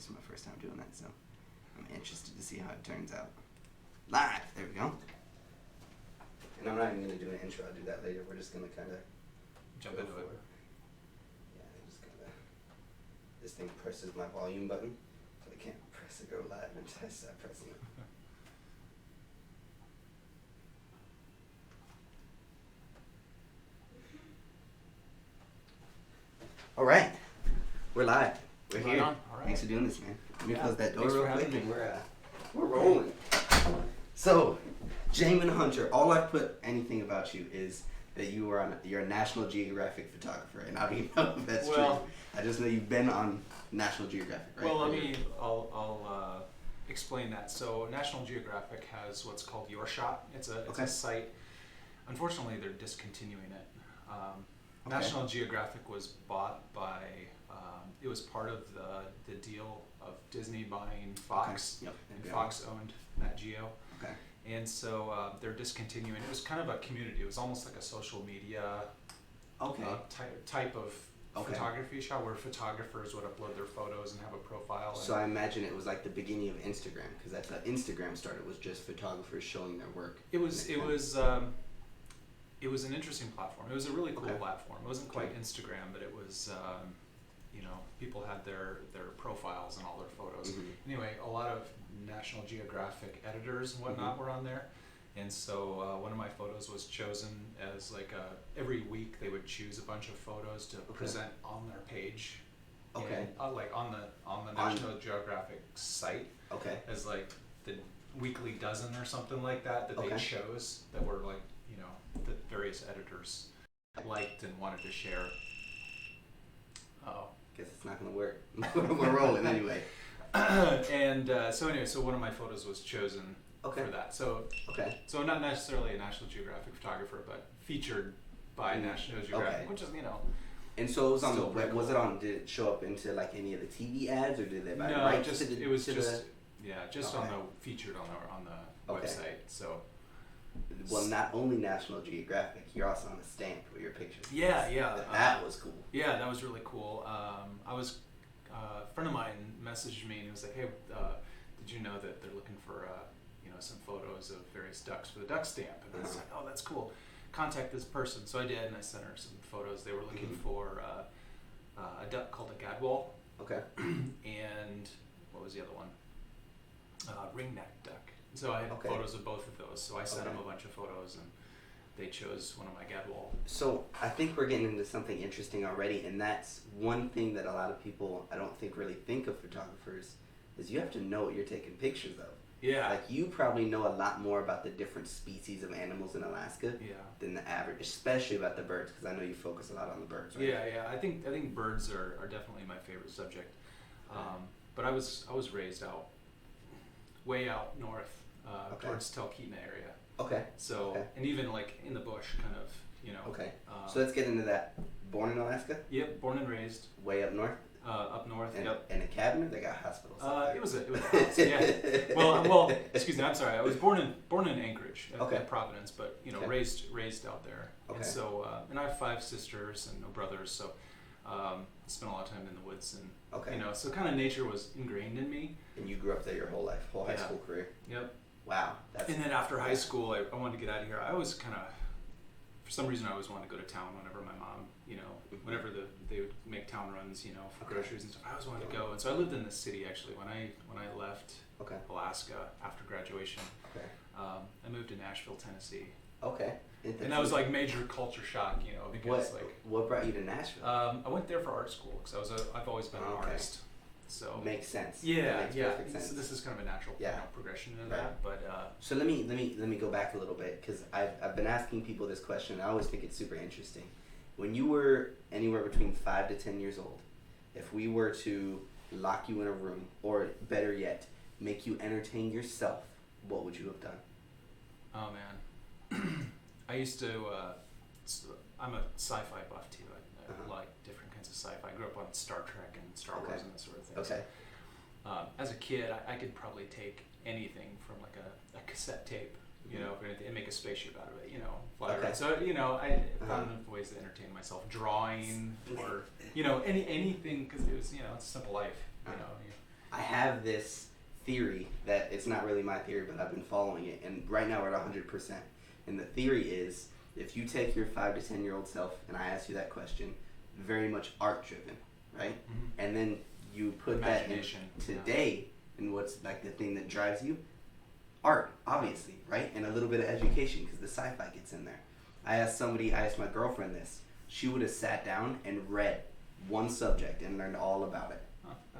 This is my first time doing that, so I'm interested to see how it turns out. Live! There we go. And I'm not even going to do an intro. I'll do that later. We're just going to kind of jump into it. Yeah, I'm just going to... This thing presses my volume button, so I can't press it go live until I start pressing it. All right. We're live. We're here. All right. Thanks for doing this, man. Let me close that door Thanks real for quick having and me. we're rolling. So, Jamin Hunter, all I've put anything about you is that you're a National Geographic photographer, and I don't even know if that's true. I just know you've been on National Geographic, right? Well, I'll explain that. So National Geographic has what's called Your Shot. It's a site. Unfortunately, they're discontinuing it. National Geographic was bought by. It was part of the deal of Disney buying Fox, and Fox owned Nat Geo. Okay. And so they're discontinuing. It was kind of a community. It was almost like a social media type of photography shop where photographers would upload their photos and have a profile. So I imagine it was like the beginning of Instagram, because that's how Instagram started, was just photographers showing their work. It was an interesting platform. It was a really cool platform. It wasn't quite Instagram, but it was, people had their profiles and all their photos. Mm-hmm. Anyway, a lot of National Geographic editors and whatnot were on there. And so one of my photos was chosen as every week they would choose a bunch of photos to present on their page. Okay. And, like on the National Geographic site. Okay. As like the weekly dozen or something like that they chose that were that various editors liked and wanted to share. Guess it's not gonna work. We're rolling anyway. And so one of my photos was chosen for that. So not necessarily a National Geographic photographer, but featured by National Geographic, which is And so it was on the web. Was it on? Did it show up into like any of the TV ads, or did they buy rights to the? It was just on the featured on the website. So. Well, not only National Geographic, you're also on a stamp with your pictures. Yeah. That was cool. Yeah, that was really cool. A friend of mine messaged me and he was like, "Hey, did you know that they're looking for some photos of various ducks for the duck stamp?" And I was like, "Oh, that's cool. Contact this person." So I did, and I sent her some photos. They were looking for a duck called a gadwall. Okay. And what was the other one? Ringneck duck. So I had photos of both of those. So I sent them a bunch of photos, and they chose one of my gadwall. So I think we're getting into something interesting already, and that's one thing that a lot of people, I don't think, really think of photographers, is you have to know what you're taking pictures of. Yeah. Like, you probably know a lot more about the different species of animals in Alaska than the average, especially about the birds, because I know you focus a lot on the birds, right? Yeah. I think birds are definitely my favorite subject. But I was raised way out north, towards Talkeetna area. Okay. So, and even like in the bush, kind of, Okay. So let's get into that. Born in Alaska? Yep, born and raised. Way up north? Up north, in a cabin, or they got hospitals? It was a house, yeah. Well, excuse me, I'm sorry. I was born in Anchorage, at Providence, but raised out there. Okay. And so, and I have 5 sisters and no brothers, so spent a lot of time in the woods, and so kind of nature was ingrained in me. And you grew up there your whole life, whole high school career. Yep. Wow. And then after high school, I wanted to get out of here. I was kind of, for some reason, I always wanted to go to town whenever my mom, whenever they would make town runs, for groceries and stuff. I always wanted to go, and so I lived in the city actually. When I left Alaska after graduation, I moved to Nashville, Tennessee. Okay. And that was like major culture shock, because what brought you to Nashville? I went there for art school because I've always been an artist. So makes sense. Yeah, perfect sense. So this is kind of a natural progression in that. But so let me go back a little bit, because I've been asking people this question. And I always think it's super interesting. When you were anywhere between 5 to 10 years old, if we were to lock you in a room, or better yet, make you entertain yourself, what would you have done? Oh man, I used to. I'm a sci-fi buff too. I like different kinds of sci-fi. I grew up on Star Trek and Star Wars and that sort of thing. Okay. So, as a kid, I could probably take anything from like a cassette tape, and make a spaceship out of it, fly around. So, I found ways to entertain myself, drawing or, anything, because it was, it's a simple life, I have this theory that it's not really my theory, but I've been following it, and right now we're at 100%. And the theory is, if you take your 5 to 10-year-old self, and I ask you that question, very much art driven, right? Mm-hmm. And then you put that in today, and what's like the thing that drives you? Art, obviously, right? And a little bit of education, because the sci-fi gets in there. I asked my girlfriend this. She would have sat down and read one subject and learned all about it.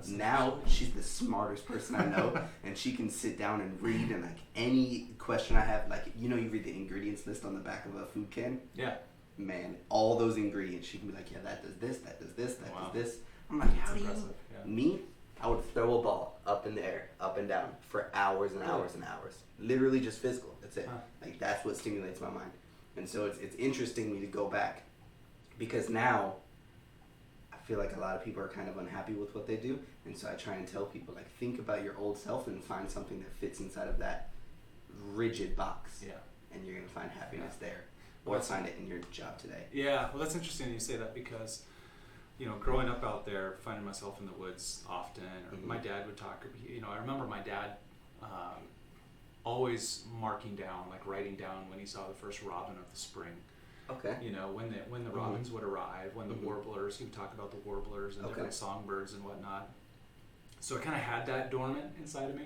Now she's the smartest person I know, and she can sit down and read, and like any question I have, like, you read the ingredients list on the back of a food can. Yeah. Man, all those ingredients, she can be like, yeah, that does this, that does this, that does this. I'm like, That's how do you? Yeah. Me, I would throw a ball up in the air, up and down for hours and hours and hours. Literally just physical. That's it. Like that's what stimulates my mind, and so it's interesting me to go back, because now I feel like a lot of people are kind of unhappy with what they do, and so I try and tell people, like, think about your old self and find something that fits inside of that rigid box. Yeah. And you're gonna find happiness there, or find it in your job today. Yeah. Well, that's interesting you say that, because growing up out there, finding myself in the woods often, or my dad would talk. I remember my dad always marking down, like writing down when he saw the first robin of the spring. Okay. When the robins would arrive, when the warblers, he would talk about the warblers and different songbirds and whatnot. So I kind of had that dormant inside of me.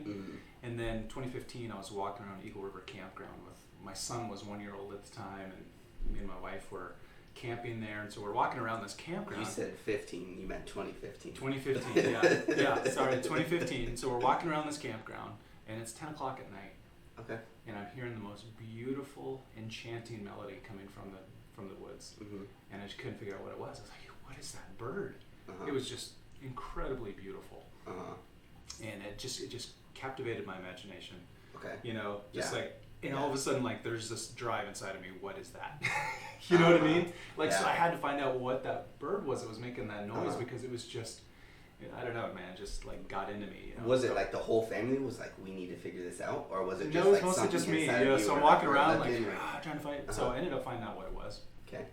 And then 2015, I was walking around Eagle River Campground with my son was 1 year old at the time, and me and my wife were camping there, and so we're walking around this campground. You said 15, you meant 2015. 2015, yeah, sorry, 2015. So we're walking around this campground, and it's 10 o'clock at night. Okay. And I'm hearing the most beautiful, enchanting melody coming from the woods, and I just couldn't figure out what it was. I was like, "What is that bird?" It was just incredibly beautiful, and it just captivated my imagination. Okay. Like. And all of a sudden, like, there's this drive inside of me. What is that? You know what I mean? Like, so I had to find out what that bird was that was making that noise, because it was just, I don't know, man, it just like got into me. Was it like the whole family was like, we need to figure this out, or was it just no, it was like mostly something just me. Yeah, So I'm walking around like trying to find. So I ended up finding out what it was. Okay.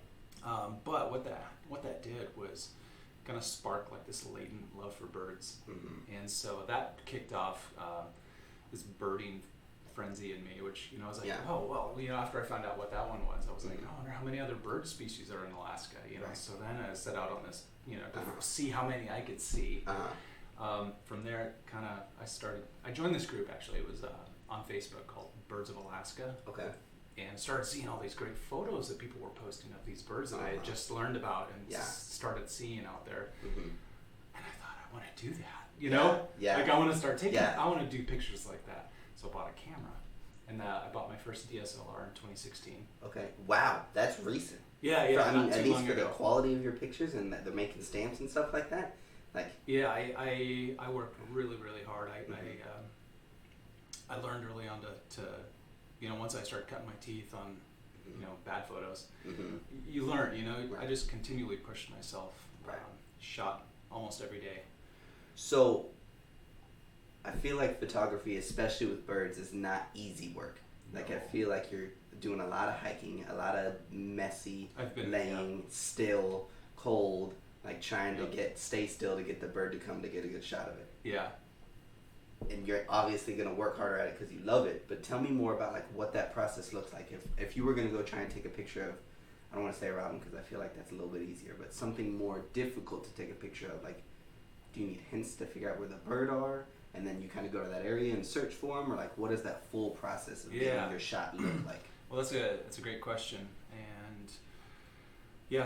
But what that did was kind of spark like this latent love for birds, and so that kicked off this birding frenzy in me, which I was like, oh well, after I found out what that one was, I was like, I wonder how many other bird species are in Alaska, So then I set out on this, to see how many I could see. From there, I joined this group, actually. It was on Facebook called Birds of Alaska. Okay. And started seeing all these great photos that people were posting of these birds that I had just learned about and started seeing out there. And I thought, I want to do that, Yeah. Like, I want to start taking, I want to do pictures like that. So I bought a camera, and I bought my first DSLR in 2016. Okay. Wow, that's recent. Yeah. I mean, at least for the quality of your pictures and the making stamps and stuff like that. Like. Yeah, I worked really, really hard. I learned early on to once I started cutting my teeth on bad photos, you learn. I just continually pushed myself. Shot almost every day. So. I feel like photography, especially with birds, is not easy work. Like, I feel like you're doing a lot of hiking, a lot of messy laying, still, cold, like trying to stay still to get the bird to come to get a good shot of it. Yeah. And you're obviously going to work harder at it because you love it, but tell me more about like what that process looks like. If you were going to go try and take a picture of, I don't want to say a robin because I feel like that's a little bit easier, but something more difficult to take a picture of, like, do you need hints to figure out where the bird are? And then you kind of go to that area and search for them, or like, what does that full process of getting your shot look like? Well, that's a great question, and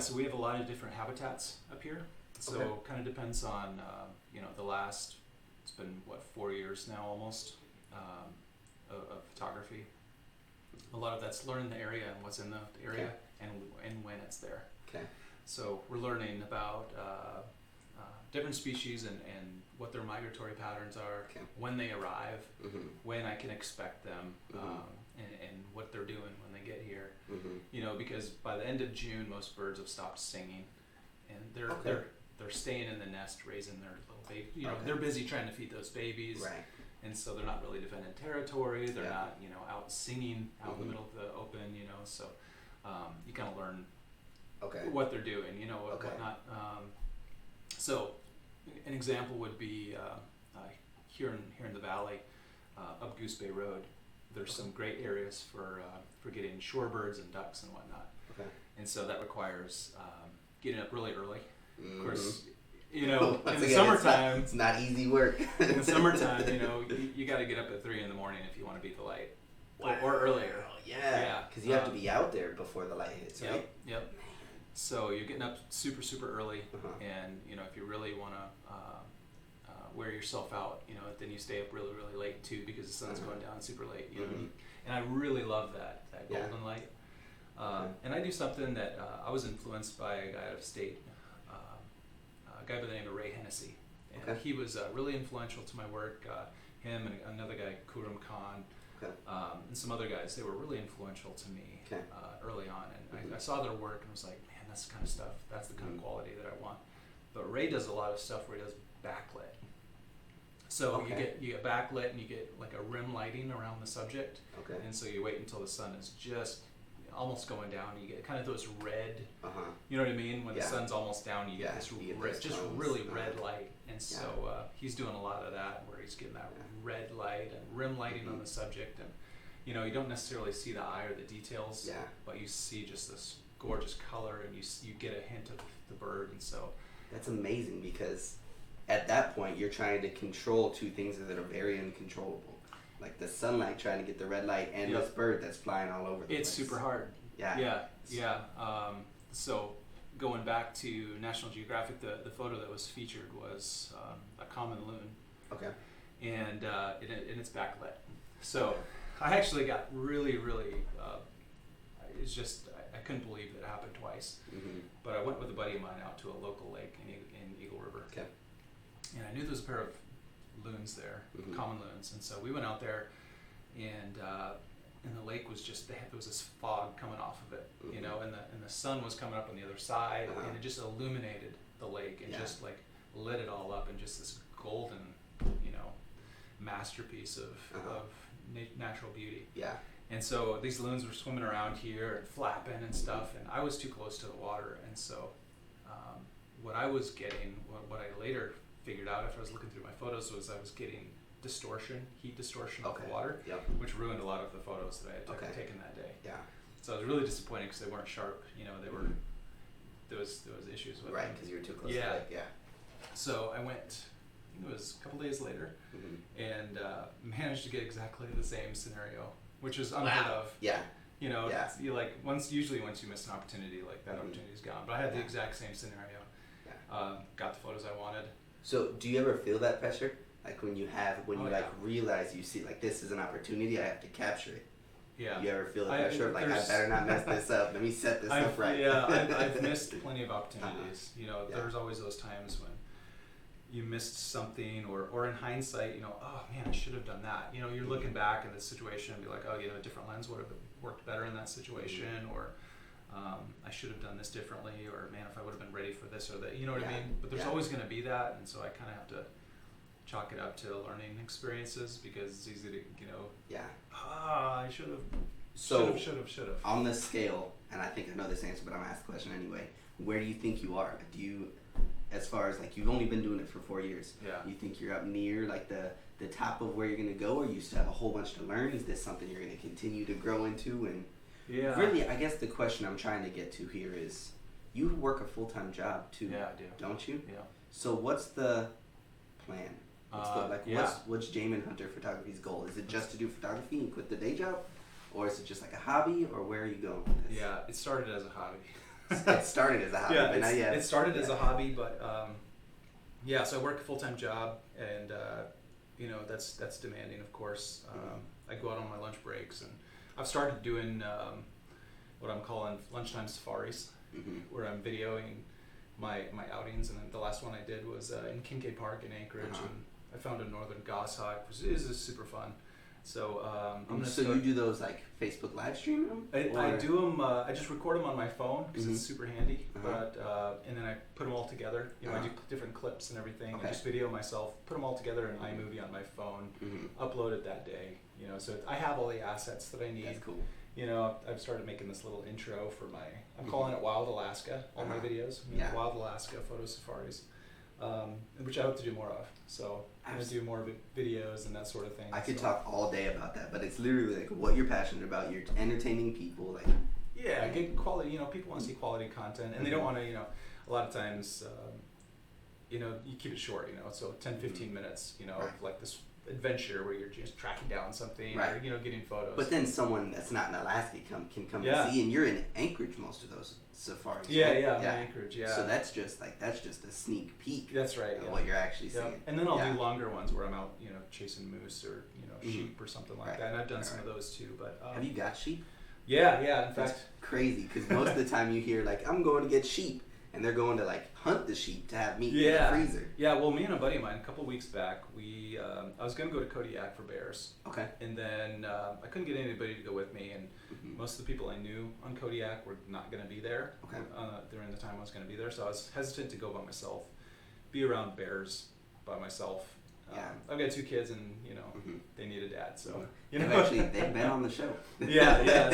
so we have a lot of different habitats up here. So it kind of depends on the last. It's been 4 years now almost of photography. A lot of that's learning the area and what's in the area and when it's there. Okay. So we're learning about different species and what their migratory patterns are, when they arrive, when I can expect them, and what they're doing when they get here. Because by the end of June, most birds have stopped singing, and they're staying in the nest, raising their little baby. They're busy trying to feed those babies, right? And so they're not really defending territory. They're not, out singing out in the middle of the open. So you kind of learn what they're doing. Whatnot. So an example would be here in the valley, up Goose Bay Road, there's some great areas for getting shorebirds and ducks and whatnot. Okay. And so that requires getting up really early. Mm-hmm. Of course, you know, Once in the again, summertime, it's not easy work. in the summertime, you know, you got to get up at 3 a.m. if you want to beat the light, or earlier. Yeah, because you have to be out there before the light hits, right? Yep. So you're getting up super, super early, Uh-huh. and you know, if you really want to wear yourself out, you know, then you stay up really, really late too, because the sun's going down super late. You know, and I really love that golden light. And I do something that I was influenced by a guy out of state, a guy by the name of Ray Hennessy, and he was really influential to my work. Him and another guy, Kuram Khan, and some other guys, they were really influential to me early on. And I saw their work and was like, man, that's the kind of stuff, that's the kind of quality that I want. But Ray does a lot of stuff where he does backlit. So you get backlit, and you get like a rim lighting around the subject. Okay. And so you wait until the sun is just almost going down. You get kind of those red. You know what I mean? When the sun's almost down, you get this red, just really red light. And so he's doing a lot of that, where he's getting that red light and rim lighting on the subject. And you know, you don't necessarily see the eye or the details, but you see just this gorgeous color, and you get a hint of the bird. And so that's amazing, because at that point you're trying to control two things that are very uncontrollable, like the sunlight trying to get the red light and this bird that's flying all over the place. It's super hard. So going back to National Geographic, the photo that was featured was a common loon. Okay. And it's backlit. So I actually got really, really, it's just, I couldn't believe that it happened twice. But I went with a buddy of mine out to a local lake in Eagle River. Okay. And I knew there was a pair of loons there, common loons. And so we went out there, and the lake was just, there was this fog coming off of it, you know, and the sun was coming up on the other side, and it just illuminated the lake and just like lit it all up in just this golden, you know, masterpiece of natural beauty. Yeah. And so these loons were swimming around here and flapping and stuff, and I was too close to the water. And so what I was getting, what I later figured out after I was looking through my photos, was I was getting heat distortion of the water, which ruined a lot of the photos that I had taken that day. Yeah. So I was really disappointed, because they weren't sharp. You know, they were, there was issues with them. Because you were too close to the lake. Yeah. So I went, I think it was a couple days later, and managed to get exactly the same scenario, which is unheard of. Yeah. You know, you like usually once you miss an opportunity, like that opportunity's gone. But I had the exact same scenario. Got the photos I wanted. So do you ever feel that pressure? Like when you realize you see, like, this is an opportunity, I have to capture it. Yeah. You ever feel the pressure of, like, I better not mess this up, let me set this up right? Yeah, I've missed plenty of opportunities. You know, there's always those times when you missed something, or in hindsight, you know, oh man, I should have done that. You know, you're looking back at the situation and be like, oh, you know, a different lens would have worked better in that situation, or I should have done this differently, or man, if I would have been ready for this or that, you know what I mean? But there's always going to be that, and so I kind of have to chalk it up to learning experiences, because it's easy to, you know, I should have, should have. On the scale, and I think I know this answer, but I'm going to ask the question anyway, where do you think you are? Do you, as far as, like, you've only been doing it for 4 years, you think you're up near, like, the top of where you're going to go, or you still have a whole bunch to learn? Is this something you're going to continue to grow into? And really, I guess the question I'm trying to get to here is, you work a full-time job too, don't you? Yeah. So what's the plan? What's Jamin Hunter Photography's goal? Is it just to do photography and quit the day job? Or is it just like a hobby? Or where are you going with this? Yeah, it started as a hobby. It started as a hobby, but not yet. It started as a hobby, but so I work a full-time job, and you know, that's demanding, of course. I go out on my lunch breaks, and I've started doing what I'm calling lunchtime safaris, where I'm videoing my outings. And then the last one I did was in Kincaid Park in Anchorage, and I found a northern goshawk, which is super fun. So you do those, like, Facebook live stream them? I do them. I just record them on my phone, because it's super handy. But and then I put them all together. You know, I do different clips and everything. I just video myself, put them all together in iMovie on my phone, upload it that day. You know, so I have all the assets that I need. That's cool. You know, I've started making this little intro for my, I'm calling it Wild Alaska, all my videos. Wild Alaska photo safaris. which I hope to do more of. So I'm going to do more videos and that sort of thing. I could talk all day about that, but it's literally like what you're passionate about. You're entertaining people, like yeah, good quality. You know, people want to see quality content, and they don't want to. You know, a lot of times, you know, you keep it short. You know, so 10, 15 minutes. You know, right. of like this adventure where you're just tracking down something, right. or you know, getting photos. But then someone that's not in Alaska can come yeah. and see, and you're in Anchorage most of those safaris. Yeah, right? yeah, Anchorage. Yeah. So that's just a sneak peek. That's right. Of what you're actually seeing. And then I'll do longer ones where I'm out, you know, chasing moose or you know sheep or something like that. And I've done some of those too. But have you got sheep? Yeah. In fact, it's crazy because most of the time you hear like I'm going to get sheep, and they're going to like hunt the sheep to have meat in the freezer. Yeah, well, me and a buddy of mine, a couple weeks back, I was going to go to Kodiak for bears. Okay. And then I couldn't get anybody to go with me, and most of the people I knew on Kodiak were not going to be there. Okay. During the time I was going to be there, so I was hesitant to go by myself, be around bears by myself. Yeah. I've got 2 kids, and you know they need a dad, so you know. They've been on the show. yeah.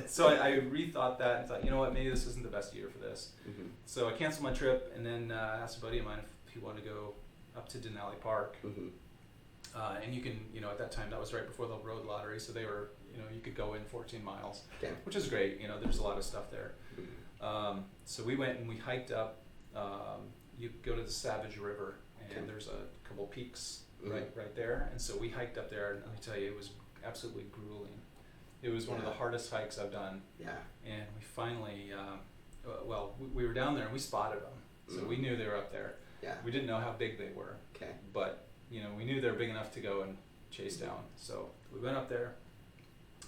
So I rethought that and thought, you know what, maybe this isn't the best year for this. So I canceled my trip, and then asked a buddy of mine if he wanted to go up to Denali Park. And you can, you know, at that time that was right before the road lottery, so they were, you know, you could go in 14 miles, which is great. You know, there's a lot of stuff there. So we went and we hiked up. You go to the Savage River, and there's a couple peaks right there. And so we hiked up there, and let me tell you, it was absolutely grueling. It was one of the hardest hikes I've done. Yeah. And we finally, we were down there and we spotted them, so we knew they were up there. Yeah. We didn't know how big they were. Okay. But you know, we knew they were big enough to go and chase down. So we went up there,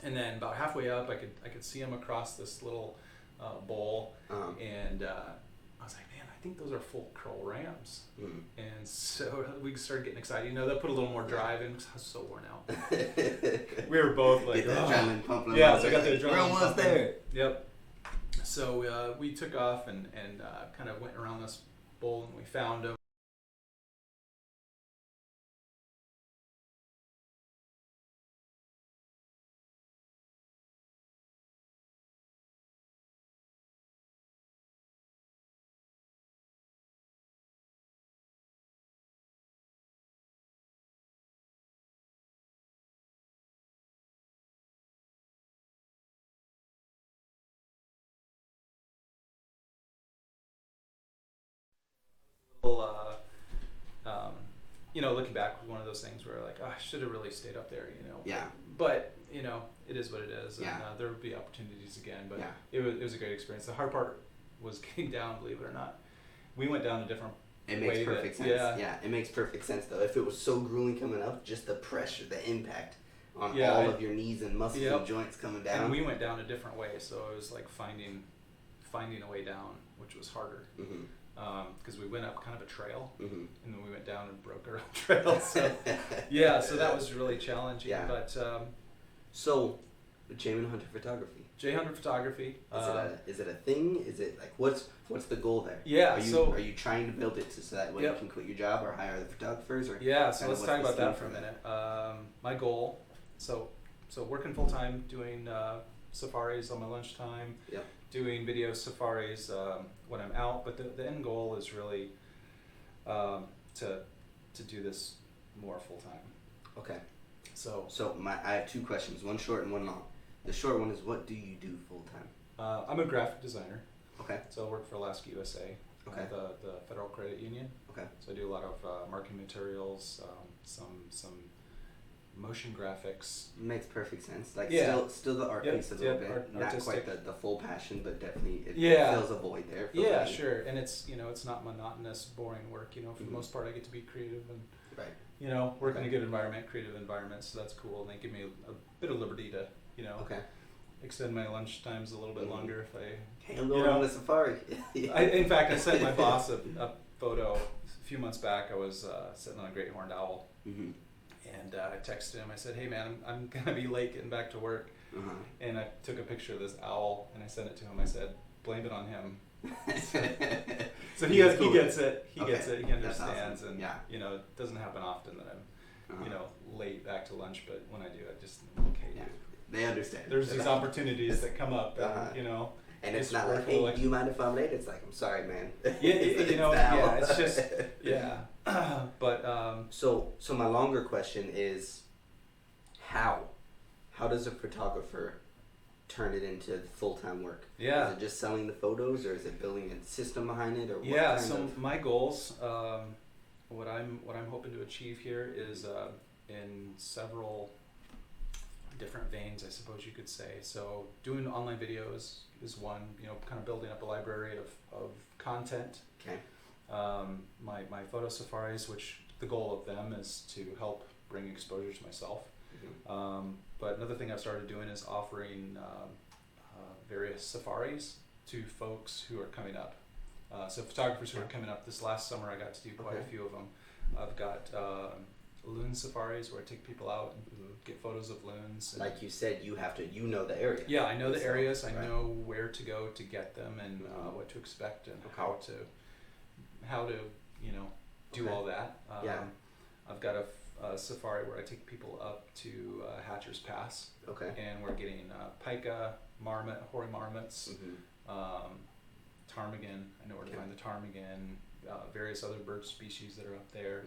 and then about halfway up, I could see them across this little bowl, and I was like, man, I think those are full curl rams. And so we started getting excited. You know, that put a little more drive in because I was so worn out. We were both like, get the adrenaline pumping. Yeah, so I got the adrenaline. We're almost there. Yep. So we took off and kind of went around this bowl, and we found them. You know, looking back, was one of those things where like, oh, I should have really stayed up there, you know. Yeah. But you know, it is what it is, and there will be opportunities again. But it was a great experience. The hard part was getting down, believe it or not. We went down a different. It makes perfect sense. Yeah, it makes perfect sense though. If it was so grueling coming up, just the pressure, the impact on all of your knees and muscles and joints coming down. And we went down a different way, so it was like finding a way down, which was harder. Because we went up kind of a trail, and then we went down and broke our own trail. So so that was really challenging. Yeah. But so, Jamin Hunter photography. J Hunter photography. Is it a thing? Is it like what's the goal there? Yeah. Are you trying to build it so that way you can quit your job or hire the photographers? Or so let's talk about that for a minute. My goal. So working full time, doing safaris on my lunchtime. Yep. Doing video safaris when I'm out, but the end goal is really to do this more full time. Okay. So I have 2 questions, one short and one long. The short one is, what do you do full time? I'm a graphic designer. Okay. So I work for Alaska USA. Okay. The Federal Credit Union. Okay. So I do a lot of marketing materials, some motion graphics. Makes perfect sense. Like still the art piece a little bit. Not artistic. quite the full passion, but definitely it fills a void there. Yeah, sure. And it's it's not monotonous, boring work. You know, for the most part, I get to be creative and work in a good environment, creative environment. So that's cool. And they give me a bit of liberty to extend my lunch times a little bit longer if I. Hey, I'm going on the safari. In fact, I sent my boss a photo a few months back. I was sitting on a great horned owl. And I texted him. I said, "Hey man, I'm gonna be late getting back to work." And I took a picture of this owl and I sent it to him. I said, "Blame it on him." So he gets it. He gets it. He understands. Awesome. And it doesn't happen often that I'm late back to lunch, but when I do, I just okay. They understand. There's these opportunities that come up, and, And it's not like, hey, do you mind if I'm late? It's like, I'm sorry, man. It's just, yeah. But so my longer question is, how does a photographer turn it into full-time work? Yeah. Is it just selling the photos, or is it building a system behind it, or my goals, what I'm hoping to achieve here is in several different veins, I suppose you could say. So doing online videos is one, kind of building up a library of content. Okay. My photo safaris, which the goal of them is to help bring exposure to myself. Mm-hmm. But another thing I've started doing is offering various safaris to folks who are coming up. So photographers who are coming up. This last summer I got to do quite a few of them. I've got loon safaris where I take people out and get photos of loons. Like you said, you know the area. Yeah, I know the areas. I know where to go to get them and what to expect and how to do all that. I've got a safari where I take people up to Hatcher's Pass. Okay. And we're getting pika, marmot, hoary marmots, ptarmigan. I know where to find the ptarmigan, various other bird species that are up there.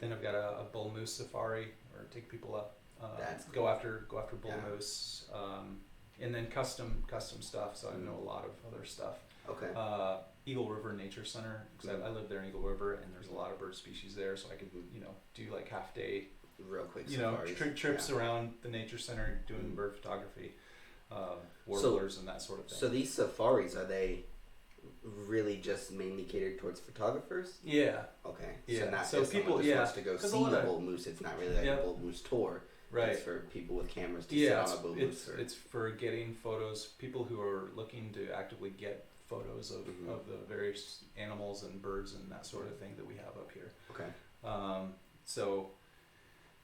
Then I've got a bull moose safari where I take people up, go after bull moose, and then custom stuff. So I know a lot of other stuff. Okay. Eagle River Nature Center, because I live there in Eagle River, and there's a lot of bird species there, so I could do like half day, real quick, trips around the nature center doing bird photography, warblers and that sort of thing. So these safaris, are they really just mainly catered towards photographers? Yeah. Okay. Yeah. So people just wants to go see the bull moose. It's not really like a bull moose tour. Right. It's for people with cameras to sit on a bull moose. It's for getting photos. People who are looking to actively get photos of the various animals and birds and that sort of thing that we have up here. Okay. So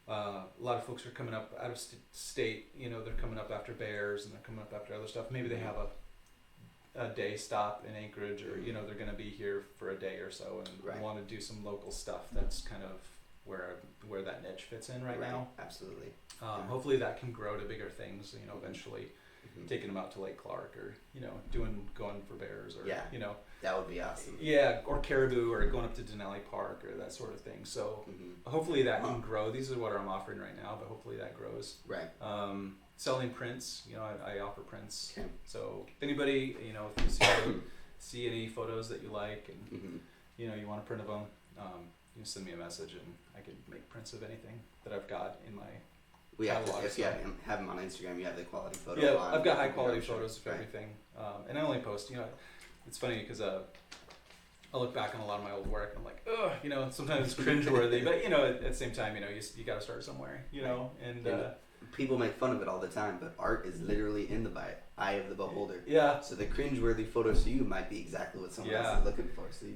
a lot of folks are coming up out of state. They're coming up after bears and they're coming up after other stuff. Maybe they have a day stop in Anchorage, or they're going to be here for a day or so and want to do some local stuff. That's kind of where that niche fits in right now. Absolutely. Hopefully that can grow to bigger things. Eventually. Taking them out to Lake Clark, or going for bears, or that would be awesome. Yeah, or caribou, or going up to Denali Park, or that sort of thing. So hopefully that can grow. These are what I'm offering right now, but hopefully that grows. Right. Selling prints, I offer prints. Okay. So if anybody, if you see any photos that you like, and you want a print of them, you send me a message, and I can make prints of anything that I've got in my. If you have them on Instagram, you have the quality photo. Yeah, I've got high quality photos of everything, and I only post. It's funny because I look back on a lot of my old work and I'm like, ugh, sometimes it's cringeworthy, but at the same time, you got to start somewhere, and people make fun of it all the time, but art is literally in the eye of the beholder. Yeah. So the cringeworthy photos to you might be exactly what someone else is looking for. So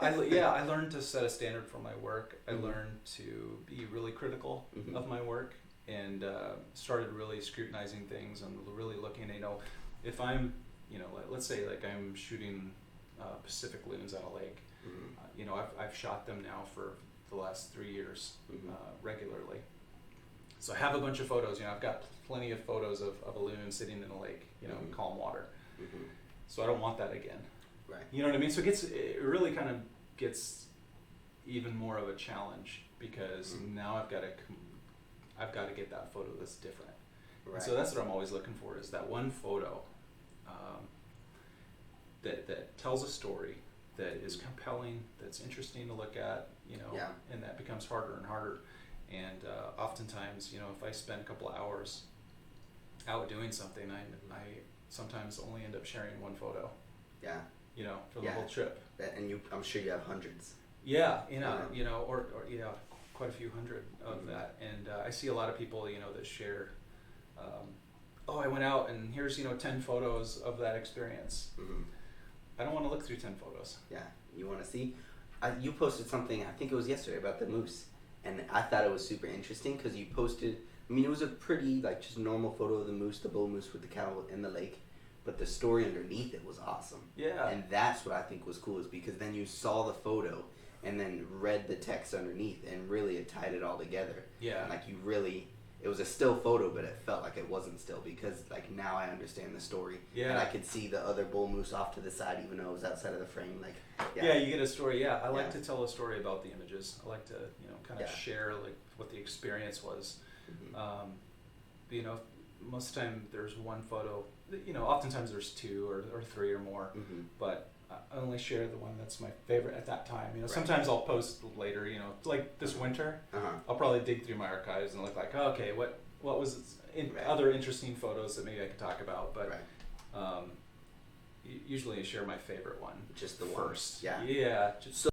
I learned to set a standard for my work. I learned to be really critical of my work, and started really scrutinizing things and really looking. If I'm, let's say like I'm shooting Pacific loons at a lake. I've shot them now for the last 3 years regularly. So I have a bunch of photos. I've got plenty of photos of a loon sitting in a lake, in calm water. So I don't want that again. Right. You know what I mean? So it really kind of gets even more of a challenge, because now I've got to get that photo that's different. Right. And so that's what I'm always looking for, is that one photo that tells a story, that is compelling, that's interesting to look at, and that becomes harder and harder. And oftentimes, if I spend a couple of hours out doing something, I sometimes only end up sharing one photo. Yeah. For the whole trip. And I'm sure you have hundreds. Yeah, or quite a few hundred of that. And I see a lot of people, that share, I went out and here's, 10 photos of that experience. I don't want to look through 10 photos. Yeah, you want to see? You posted something, I think it was yesterday, about the moose. And I thought it was super interesting because you posted, it was a pretty, just normal photo of the moose, the bull moose with the cow in the lake. But the story underneath it was awesome. Yeah. And that's what I think was cool, is because then you saw the photo and then read the text underneath, and really it tied it all together. Yeah. And it was a still photo, but it felt like it wasn't still because like now I understand the story. Yeah. And I could see the other bull moose off to the side, even though it was outside of the frame. Like, yeah, you get a story. Yeah, I like to tell a story about the images. I like to, kind of share like what the experience was. Most of the time there's one photo. Oftentimes there's two or three or more, but I only share the one that's my favorite at that time. Sometimes I'll post later. Like this winter, I'll probably dig through my archives and look like, oh, okay, what was other interesting photos that maybe I could talk about, but usually I share my favorite one. Just the first. One. Yeah. Yeah. Just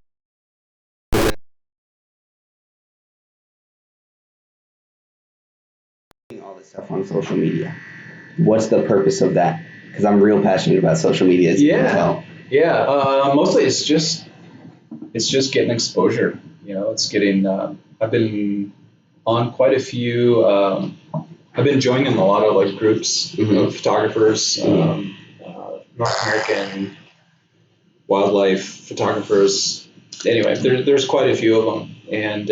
all this stuff on social media. What's the purpose of that? Because I'm real passionate about social media. As you can tell. Yeah. Mostly it's just getting exposure. It's getting. I've been on quite a few. I've been joining a lot of like groups of photographers, North American wildlife photographers. Anyway, there's quite a few of them, and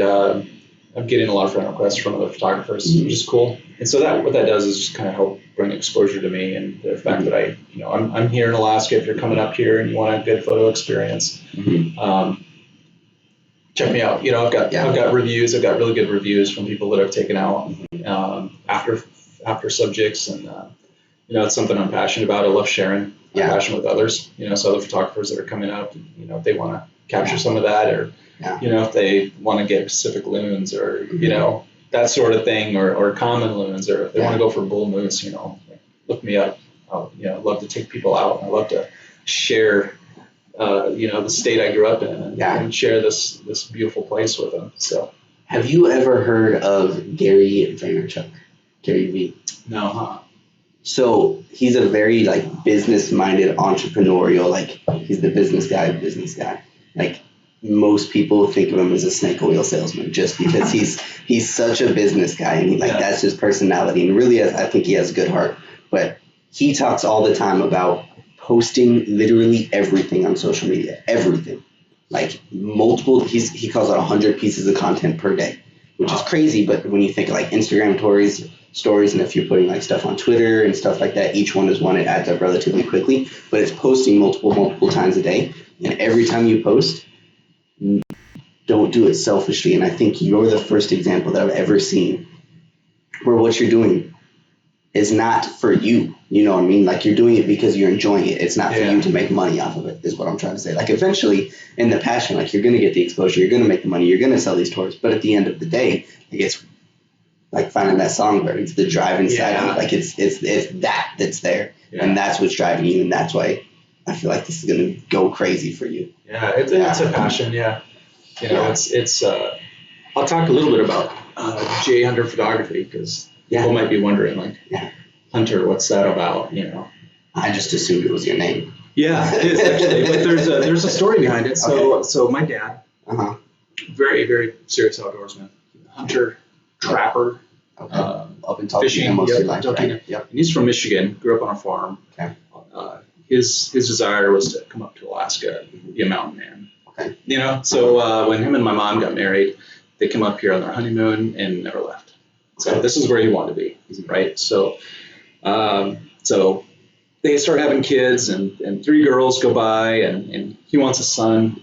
I'm getting a lot of friend requests from other photographers, which is cool. And so what that does is just kind of help bring exposure to me, and the fact that I'm here in Alaska. If you're coming up here and you want a good photo experience, check me out. I've got reviews. I've got really good reviews from people that I've taken out after subjects, and it's something I'm passionate about. I love sharing my passion with others. So other photographers that are coming up, if they want to capture some of that, or if they want to get Pacific loons, or that sort of thing, or common loons, or if they want to go for bull moose, look me up. I'd love to take people out. I love to share. The state I grew up in, and share this beautiful place with them. So, have you ever heard of Gary Vaynerchuk? Gary V. No, huh? So he's a very business-minded entrepreneurial. He's the business guy. Like most people think of him as a snake oil salesman, just because he's such a business guy, and that's his personality. And really, I think he has a good heart. But he talks all the time about posting literally everything on social media, everything, multiple. He calls it 100 pieces of content per day, which is crazy. But when you think of Instagram stories, and if you're putting stuff on Twitter and stuff like that, each one is one. It adds up relatively quickly, but it's posting multiple times a day, and every time you post, don't do it selfishly. And I think you're the first example that I've ever seen where what you're doing is not for you. You know what I mean? You're doing it because you're enjoying it. It's not for you to make money off of it, is what I'm trying to say. Eventually, in the passion, you're going to get the exposure, you're going to make the money, you're going to sell these tours. But at the end of the day, it's like finding that songbird. It's the drive inside of it. It's that's there. Yeah. And that's what's driving you. And that's why I feel like this is going to go crazy for you. Yeah, it's a passion. Yeah. It's I'll talk a little bit about Jamin Hunter photography, because people might be wondering, Hunter, what's that about? I just assumed it was your name. Yeah, it is actually, but there's a story behind it. So my dad, very, very serious outdoorsman, hunter, trapper, up in fishing, most of your life, right? And he's from Michigan, grew up on a farm. Okay. His desire was to come up to Alaska, be a mountain man. Okay. So when him and my mom got married, they came up here on their honeymoon and never left. So this is where he wanted to be, right? So, so they start having kids, and 3 girls go by, and he wants a son,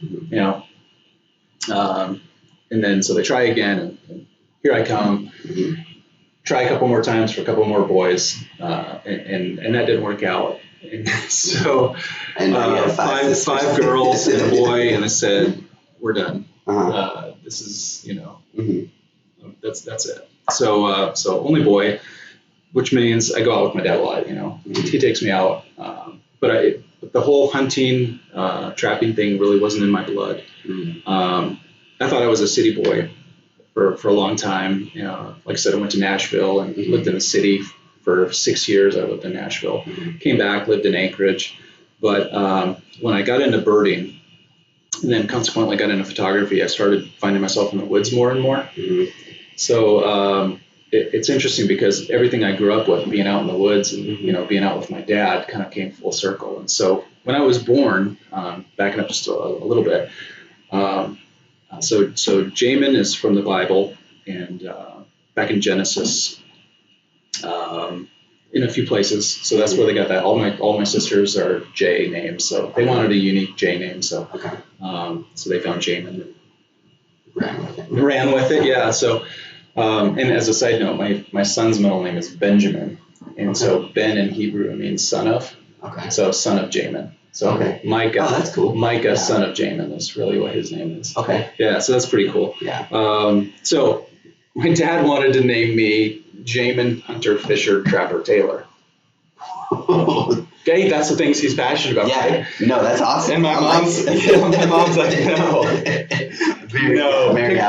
and then so they try again, and here I come, try a couple more times for a couple more boys, and that didn't work out. And so five girls and a boy, and I said, we're done. This is, that's it. So only boy, which means I go out with my dad a lot. He takes me out, but the whole hunting, trapping thing really wasn't in my blood. I thought I was a city boy for a long time. Like I said, I went to Nashville and lived in the city for 6 years. I lived in Nashville, came back, lived in Anchorage. But when I got into birding, and then consequently got into photography, I started finding myself in the woods more and more. So it's interesting, because everything I grew up with, being out in the woods and being out with my dad, kind of came full circle. And so when I was born, backing up just a little bit, so Jamin is from the Bible, and back in Genesis in a few places. So that's where they got that. All my sisters are J names, so they wanted a unique J name. So so they found Jamin and ran with it. Yeah. So and as a side note, my son's middle name is Benjamin, and so Ben in Hebrew means son of. Okay. So son of Jamin. So Micah. Oh, that's cool. Micah, son of Jamin, is really what his name is. Okay. Yeah. So that's pretty cool. Yeah. So my dad wanted to name me Jamin Hunter Fisher Trapper Taylor. Okay, that's the things he's passionate about. Yeah, right? No, that's awesome. And my mom's like, no,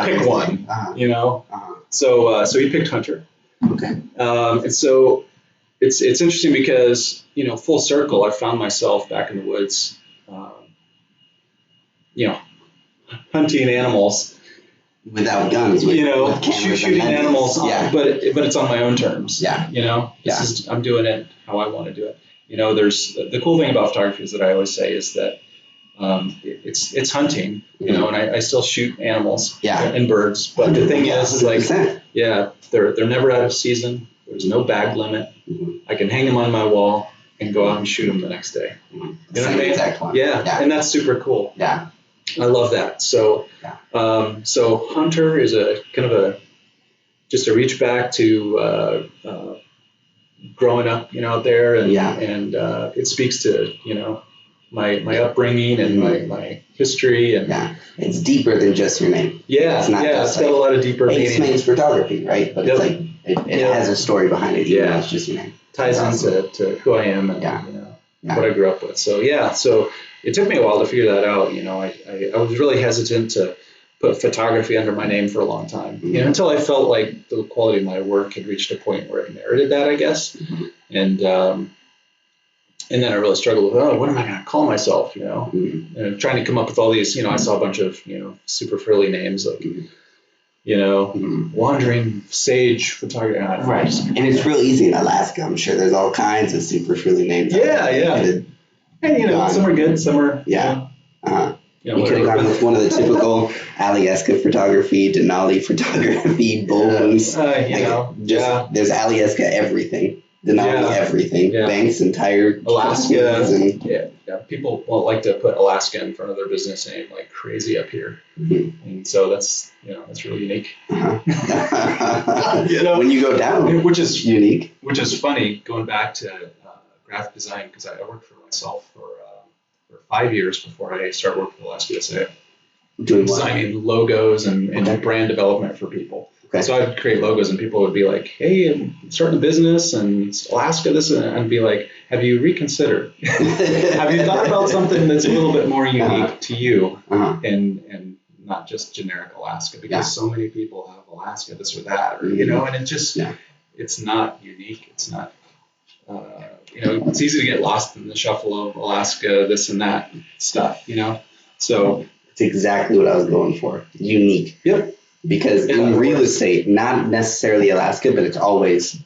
pick one. You know. So he picked Hunter. Okay. And so it's interesting because full circle, I found myself back in the woods, hunting animals. Without guns, shooting animals, but it's on my own terms. Yeah. I'm doing it how I want to do it. There's the cool thing about photography is that I always say is that it's hunting, and I still shoot animals and birds. But the thing is, 100%. They're never out of season. There's no bag limit. I can hang them on my wall and go out and shoot them the next day. You know what I mean? Exact one. Yeah, and that's super cool. Yeah. I love that. So, so Hunter is a kind of just a reach back to growing up, out there, and it speaks to my upbringing and my history, and it's deeper than just your name. It's got a lot of deeper meaning. It's Maine's photography, right? But it's like it has a story behind it. Even though it's just your name. Ties into who I am and what I grew up with. So so it took me a while to figure that out. I was really hesitant to put photography under my name for a long time, until I felt like the quality of my work had reached a point where it merited that, I guess. And then I really struggled with, what am I going to call myself, and trying to come up with all these, I saw a bunch of, super frilly names like, wandering sage photographer. Right. And it's real easy in Alaska. I'm sure there's all kinds of super frilly names. And some are good, some are. You could have gone with one of the typical Alyeska photography, Denali photography, bulbs. There's Alyeska everything. Denali everything. Banks entire Alaska. People like to put Alaska in front of their business name, like crazy up here. And so that's really unique. When you go down, which is unique. Which is funny, going back to graphic design, because I worked for myself for 5 years before I started working for Alaska USA. Designing logos and brand development for people. Okay. So I'd create logos and people would be like, hey, I'm starting a business and it's Alaska, this, and I'd be like, have you reconsidered? Have you thought about something that's a little bit more unique to you and not just generic Alaska? Because so many people have Alaska, this or that, or, and it just, it's not unique. It's not, it's easy to get lost in the shuffle of Alaska, this and that stuff, So it's exactly what I was going for. Unique. Yep. Because in real estate, not necessarily Alaska, but it's always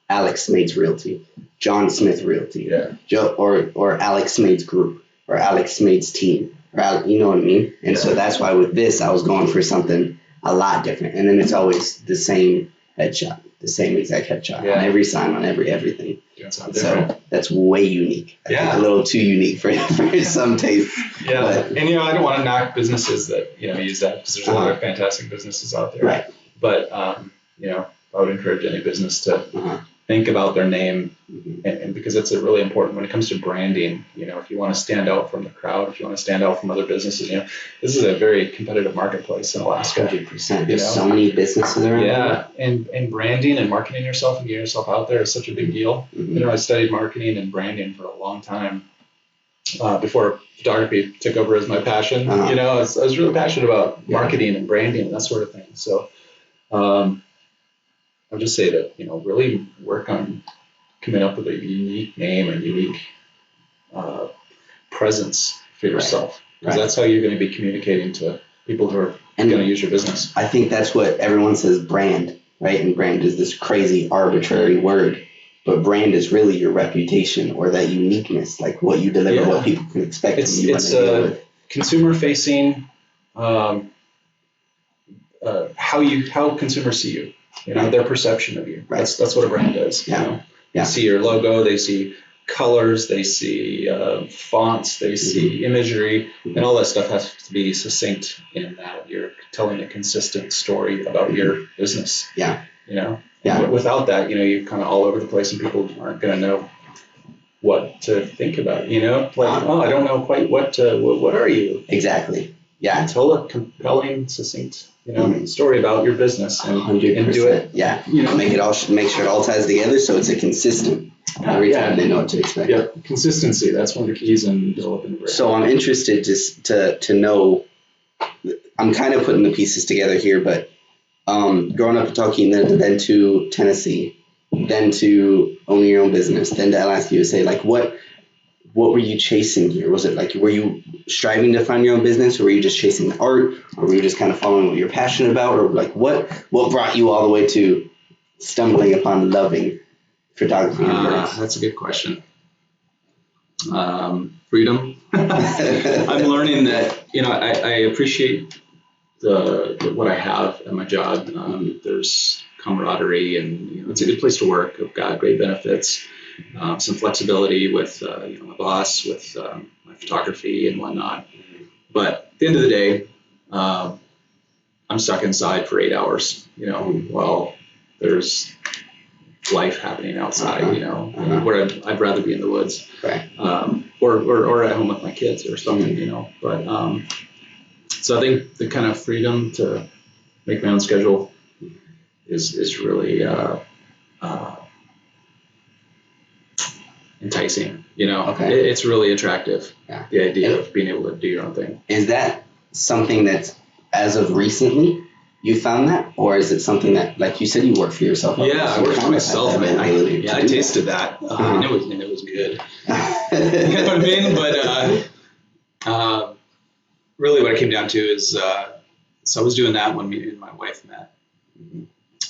Alex Smade's Realty, John Smith Realty, or Alex Smade's Group, or Alex Smade's team, or you know what I mean? And so that's why with this, I was going for something a lot different. And then it's always the same headshot, the same exact headshot on every sign, on everything. So that's way unique. I think a little too unique for some tastes. But, and I don't want to knock businesses that use that, because there's a lot of fantastic businesses out there. Right. But I would encourage any business to think about their name, and because it's really important when it comes to branding. If you want to stand out from the crowd, if you want to stand out from other businesses, this is a very competitive marketplace in Alaska. 100%. There's so many businesses around. Yeah, and branding and marketing yourself and getting yourself out there is such a big deal. I studied marketing and branding for a long time before photography took over as my passion. I was really passionate about marketing and branding and that sort of thing. So I would just say that, really work on coming up with a unique name and unique presence for yourself. Because that's how you're going to be communicating to people who are going to use your business. I think that's what everyone says, brand, right? And brand is this crazy arbitrary word. But brand is really your reputation, or that uniqueness, like what you deliver, what people can expect from you. It's consumer facing, how consumers see you. their perception of you. Right. That's what a brand is. Yeah. They see your logo, they see colors, they see fonts, they see imagery, and all that stuff has to be succinct in that you're telling a consistent story about your business. Yeah. Without that, you're kind of all over the place, and people aren't going to know what to think about. I don't know quite what are you? Exactly. Yeah. Tell a compelling, succinct, story about your business and 100%. And do it. Yeah. Make sure it all ties together so it's a consistent. Every time they know what to expect. Yeah, consistency. That's one of the keys in developing a brand. So I'm interested just to know. I'm kind of putting the pieces together here, but growing up in Kentucky, then to Tennessee, then to owning your own business, then to Alaska USA, like what were you chasing here? Was it like, were you striving to find your own business, or were you just chasing the art, or were you just kind of following what you're passionate about, or like what brought you all the way to stumbling upon loving photography and birds? That's a good question. Freedom. I'm learning that, I appreciate what I have at my job. There's camaraderie, and it's a good place to work. I've got great benefits, some flexibility with my boss, with my photography and whatnot. But at the end of the day, I'm stuck inside for 8 hours, while there's life happening outside, where I'd rather be in the woods, right. Or at home with my kids or something, But so I think the kind of freedom to make my own schedule is really enticing. Okay. It's really attractive. Yeah. The idea of being able to do your own thing. Is that something that's as of recently you found that, or is it something that, like you said, you work for yourself? Yeah, I work for myself, man. I tasted that. And it was good. You know what I mean? But really, what it came down to is, so I was doing that when me and my wife met,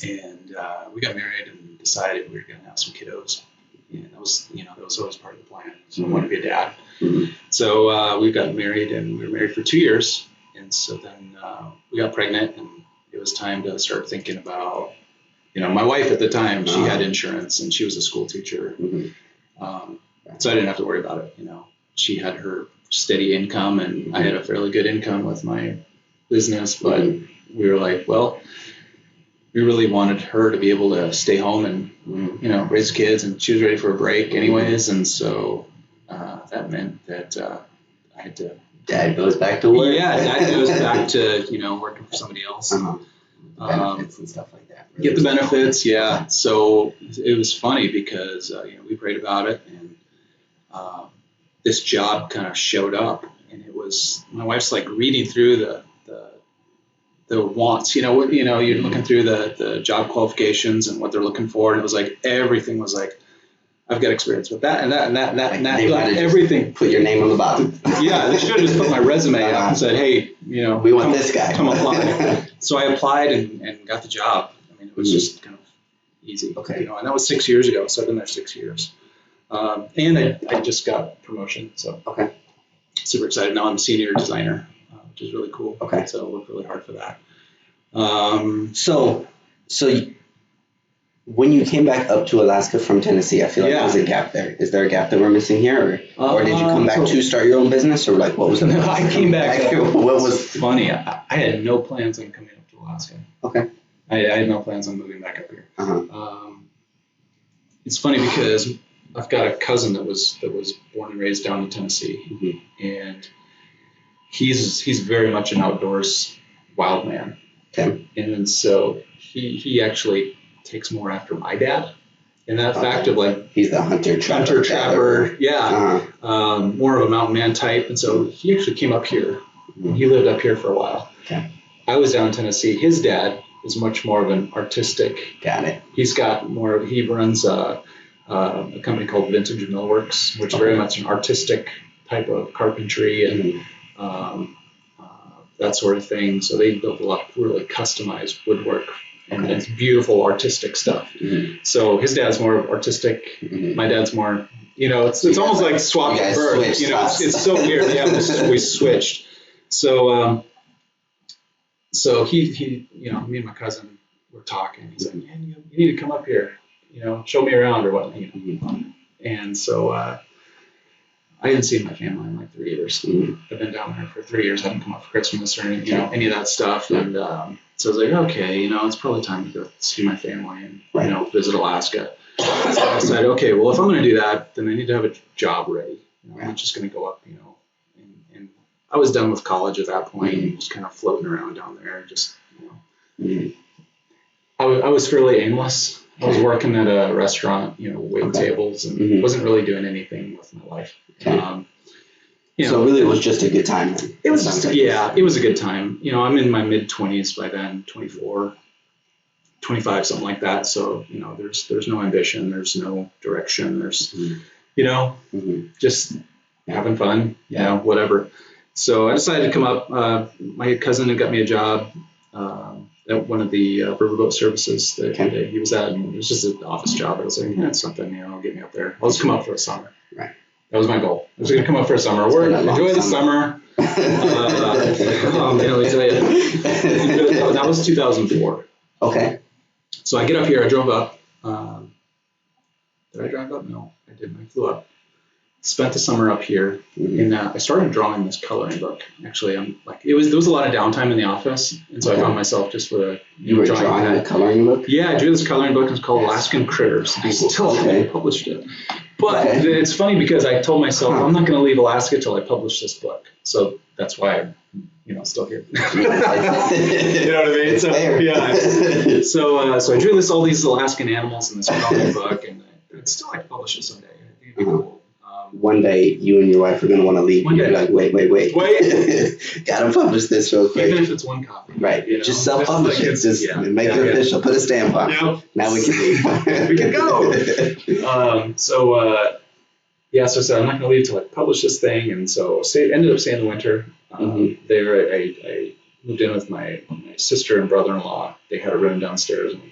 and we got married and decided we were going to have some kiddos. And that was always part of the plan. So I wanted to be a dad. So we got married, and we were married for 2 years, and so then we got pregnant, and it was time to start thinking about, my wife at the time, she had insurance and she was a school teacher. So I didn't have to worry about it. She had her steady income, and I had a fairly good income with my business, but we were like, well, we really wanted her to be able to stay home and, raise kids, and she was ready for a break anyways. And so that meant that I had to. Dad goes back to work. Yeah, Dad goes back to, working for somebody else. Benefits and stuff like that. Get the benefits, yeah. So it was funny because, we prayed about it, and this job kind of showed up, and it was, my wife's like reading through the wants, you're looking through the job qualifications and what they're looking for, and it was like, everything was like, I've got experience with that and that and that and that and that. Like everything. Put your name on the bottom. Yeah, they should have just put my resume up and said, hey, we want this guy. Come apply. So I applied and got the job. I mean, it was just kind of easy. Okay. And that was 6 years ago, so I've been there 6 years. And I just got promotion, so okay. Super excited. Now I'm a senior designer, which is really cool. Okay. So I worked really hard for that. So when you came back up to Alaska from Tennessee, I feel like there's a gap there. Is there a gap that we're missing here, or did you come back to start your own business, or like what was it? I came back. What was funny? I had no plans on coming up to Alaska. Okay. I had no plans on moving back up here. It's funny because I've got a cousin that was born and raised down in Tennessee, and he's very much an outdoors wild man. Okay. And so he actually takes more after my dad in that fact of like, he's the hunter trapper, more of a mountain man type. And so he actually came up here. He lived up here for a while. Okay. I was down in Tennessee. His dad is much more of an artistic. Got it. He's got more. He runs a company called Vintage Millworks, which is very much an artistic type of carpentry and that sort of thing. So they built a lot of really customized woodwork. And it's beautiful artistic stuff. So his dad's more artistic. My dad's more, it's almost like swapping birds. It's so weird. Yeah, we switched. So he, me and my cousin we're talking. He's like, man, you need to come up here, show me around or what. And so I hadn't seen my family in like 3 years. I've been down there for 3 years. I haven't come up for Christmas or any of that stuff. And so I was like, okay, it's probably time to go see my family and visit Alaska. So I decided, okay, well, if I'm going to do that, then I need to have a job ready. I'm not just going to go up, and I was done with college at that point and just kind of floating around down there. Just, I was fairly aimless. I was working at a restaurant, waiting tables, and wasn't really doing anything with my life. So really, it was just a good time. It was it was a good time. I'm in my mid-20s by then, 24, 25, something like that. So there's no ambition, there's no direction, there's just having fun, whatever. So I decided to come up. My cousin had got me a job at one of the riverboat services that he was at, and it was just an office job. I was like, it's something, it'll get me up there. I'll just come up for the summer. Right. That was my goal. I was going to come up for a summer. Enjoy the summer. Let me tell you. That was 2004. Okay. So I get up here. I drove up. Did I drive up? No, I didn't. I flew up. Spent the summer up here, and I started drawing this coloring book. Actually, there was a lot of downtime in the office, and so I found myself just with a. You were drawing a coloring book? Yeah, I drew this coloring book. It's called Alaskan Critters. I still haven't published it, but it's funny because I told myself I'm not going to leave Alaska till I publish this book. So that's why I'm, still here. You know what I mean? So yeah. So I drew all these Alaskan animals in this coloring book, and I'd still like to publish it someday. It'd be cool. One day, you and your wife are going to want to leave. You're like, wait. Gotta publish this real quick. Even if it's one copy. Right. Just self-publish it. Just make it official. Put a stamp on it. Yep. Now we can leave. We can go. So I said, I'm not going to leave until I publish this thing. And so ended up staying the winter. There, I moved in with my sister and brother-in-law. They had a room downstairs. And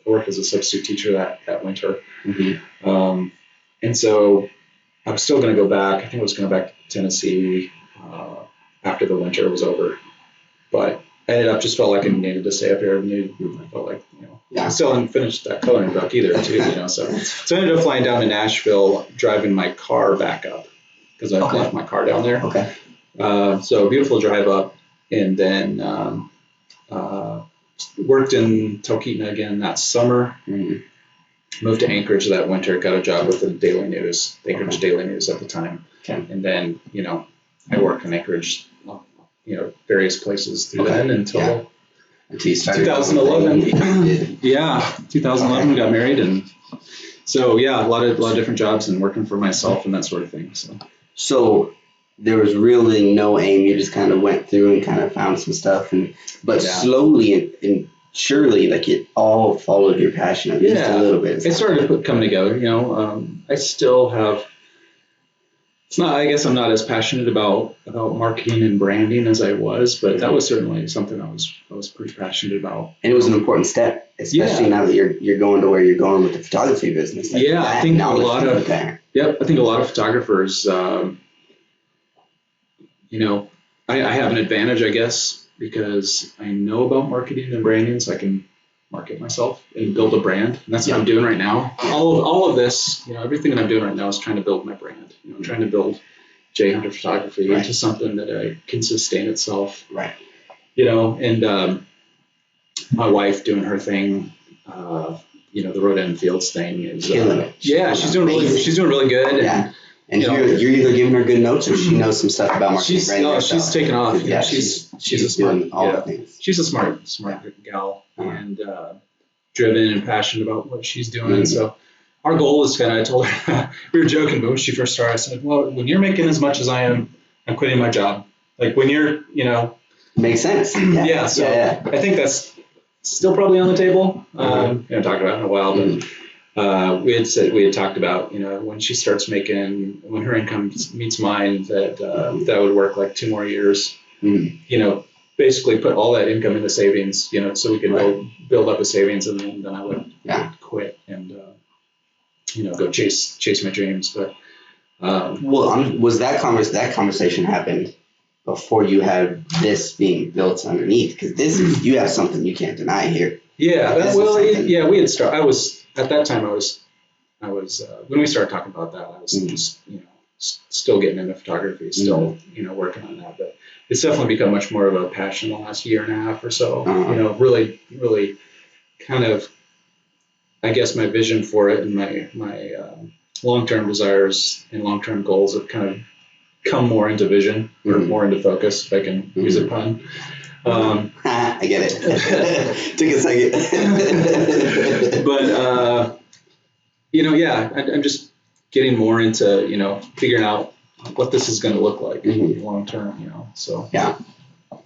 I worked as a substitute teacher that winter. And so I was still going to go back. I think I was going back to Tennessee after the winter was over. But I ended up just felt like I needed to stay up here. I felt like, I still hadn't finished that coloring book either, too. So I ended up flying down to Nashville, driving my car back up because I left my car down there. Okay. So beautiful drive up, and then worked in Talkeetna again that summer. Moved to Anchorage that winter, got a job with the Daily News, the Anchorage Daily News at the time. And then, I worked in Anchorage, various places through then until you started 2011. 2011 we got married, and so a lot of different jobs and working for myself and that sort of thing. So there was really no aim. You just kind of went through and kind of found some stuff, but slowly and surely, like it all followed your passion at least a little bit. It started to come together. I still have. It's not. I guess I'm not as passionate about marketing and branding as I was, but that was certainly something I was pretty passionate about. And it was an important step, especially now that you're going to where you're going with the photography business. Like I think a lot of photographers. I have an advantage, I guess, because I know about marketing and branding, so I can market myself and build a brand. And that's what I'm doing right now. All of this, everything that I'm doing right now is trying to build my brand. I'm trying to build Jamin Hunter Photography into something that can sustain itself. Right. And my wife doing her thing. The Road End Fields thing is killing it. She's doing really good. Yeah. And you're either giving her good notes or she knows some stuff about marketing. She's taken off. Yeah, she's a smart all the things. She's a smart gal and driven and passionate about what she's doing. So our goal is I told her, we were joking, but when she first started, I said, well, when you're making as much as I am, I'm quitting my job. Like when you're, Makes sense. I think that's still probably on the table. We haven't talked about it in a while, but we had talked about, when she starts when her income meets mine, that would work like 2 more years, basically put all that income into savings, so we could build up a savings, and then I would quit and, go chase my dreams. But, was that conversation happened before you had this being built underneath? Because this is, you have something you can't deny here. Yeah, we had started. At that time, I was when we started talking about that, I was just, still getting into photography, still, working on that. But it's definitely become much more of a passion the last year and a half or so. Really, really kind of, I guess my vision for it and my long-term desires and long-term goals have kind of come more into vision or more into focus, if I can use a pun. I get it. Took a second. But, I'm just getting more into, figuring out what this is going to look like long term, so. Yeah.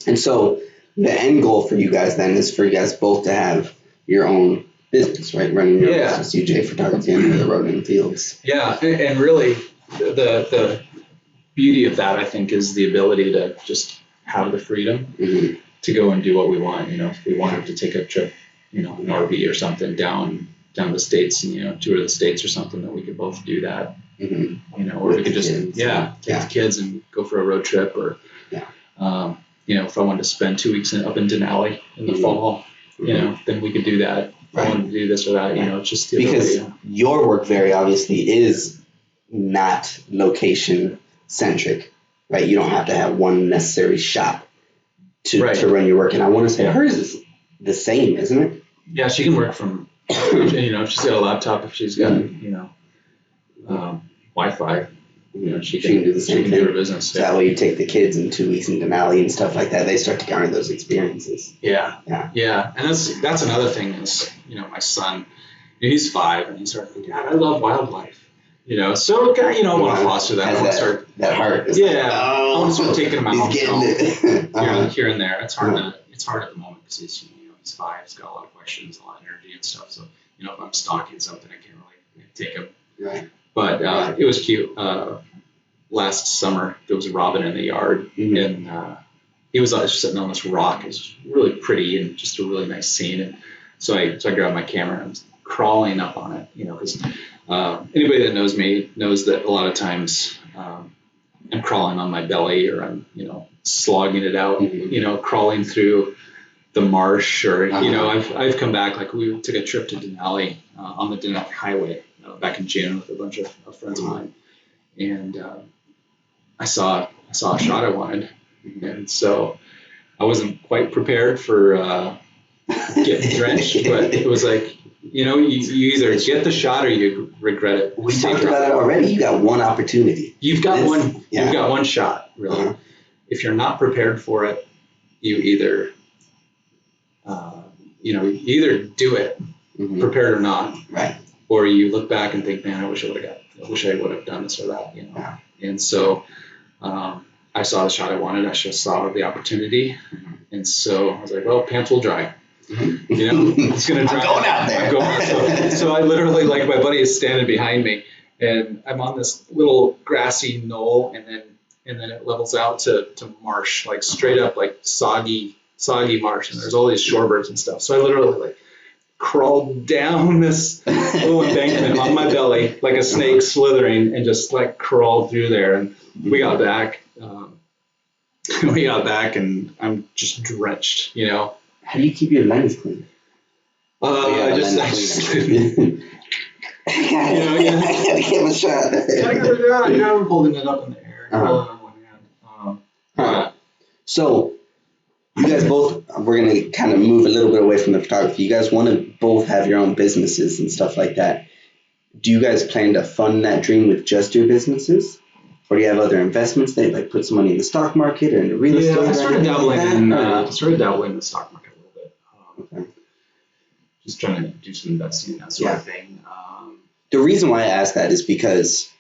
And so the end goal for you guys then is for you guys both to have your own business, right? Running your own business, UJ Photography and the Road and Fields. Yeah. And really the beauty of that, I think, is the ability to just have the freedom to go and do what we want. If we wanted to take a trip, an RV or something down the states and tour the states or something, that we could both do that. Or we could just take the kids and go for a road trip, or if I wanted to spend 2 weeks up in Denali in the fall, then we could do that. If I wanted to do this or that, it's just the because ability. Your work very obviously is not location centric, right? You don't have to have one necessary shop to run your work. And I want to say hers is the same, isn't it? Yeah, she can work from, if she's got a laptop, if she's got, Wi-Fi, she can do the same thing. Do her business. So that way you take the kids in 2 weeks in Denali and stuff like that, they start to garner those experiences. Yeah. And that's another thing is, my son, he's 5 and he's starting to think, Dad, I love wildlife. So I want to foster that. I want to start that heart. I want to start taking him out. Here and there. It's hard at the moment because he's 5. He's got a lot of questions, a lot of energy and stuff. So if I'm stalking something, I can't really take him. Right. But it was cute. Last summer there was a robin in the yard, and he was sitting on this rock. It was really pretty and just a really nice scene. And so I grabbed my camera and I was crawling up on it. Because anybody that knows me knows that a lot of times I'm crawling on my belly, or I'm slogging it out. Crawling through the marsh, or I've come back, like we took a trip to Denali on the Denali Highway back in June with a bunch of friends of mine, and I saw a shot I wanted, and so I wasn't quite prepared for getting drenched, but it was like, you either get the shot or you regret it. We talked about it already. You got one opportunity. You've got one. Yeah. You've got one shot, really. If you're not prepared for it, you either do it, prepared or not, right? Or you look back and think, man, I wish I would have done this or that, Yeah. And so I saw the shot I wanted. I just saw the opportunity, and so I was like, well, pants will dry. It's gonna dry. I'm going out there. So I literally, like, my buddy is standing behind me, and I'm on this little grassy knoll, and then it levels out to marsh, like straight up, like soggy marsh, and there's all these shorebirds and stuff. So I literally crawled down this little embankment on my belly like a snake slithering, and just crawled through there. And we got back. And I'm just drenched. How do you keep your lens clean? I just I gotta give a shot. I'm holding it up in the air. Holding it on one hand. So you guys both, we're going to kind of move a little bit away from the photography. You guys want to both have your own businesses and stuff like that. Do you guys plan to fund that dream with just your businesses? Or do you have other investments that put some money in the stock market or in the real estate? I started dabbling in the stock market a little bit. Just trying to do some investing and that sort of thing. The reason why I ask that is because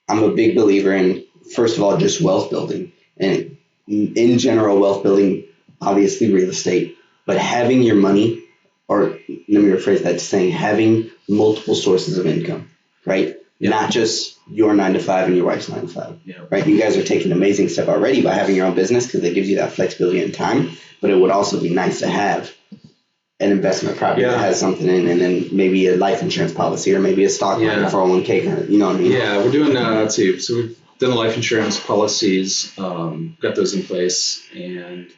I'm a big believer in, first of all, just wealth building. And in general, wealth building, obviously real estate, but having your money, or let me rephrase that to saying having multiple sources of income, right? Yeah. Not just your 9 to 5 and your wife's 9 to 5, right? You guys are taking an amazing step already by having your own business because it gives you that flexibility and time, but it would also be nice to have an investment property that has something in, and then maybe a life insurance policy or maybe a stock market 401k kind of, you know what I mean? Yeah, we're doing that too. So we've the life insurance policies, got those in place, and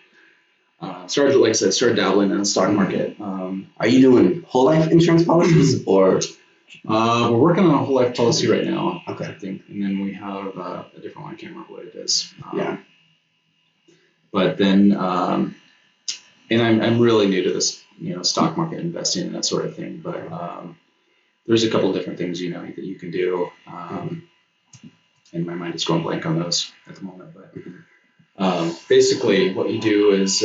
started, like I said, dabbling in the stock market. Are you doing whole life insurance policies or? We're working on a whole life policy right now. Okay. I think, and then we have a different one. I can't remember what it is. Yeah. But then, and I'm really new to this, stock market investing and that sort of thing. But there's a couple of different things, that you can do. And my mind is going blank on those at the moment. But basically, what you do is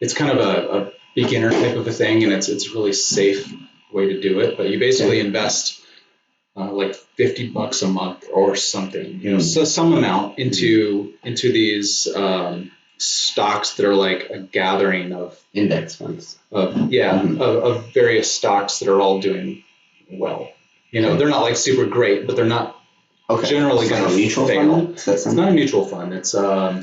it's kind of a beginner type of a thing, and it's a really safe way to do it. But you basically invest like $50 a month or something, so some amount into these stocks that are like a gathering of index funds. Of various stocks that are all doing well. They're not like super great, but they're not generally going to mutual fail. Fund? It's not a mutual fund. It's I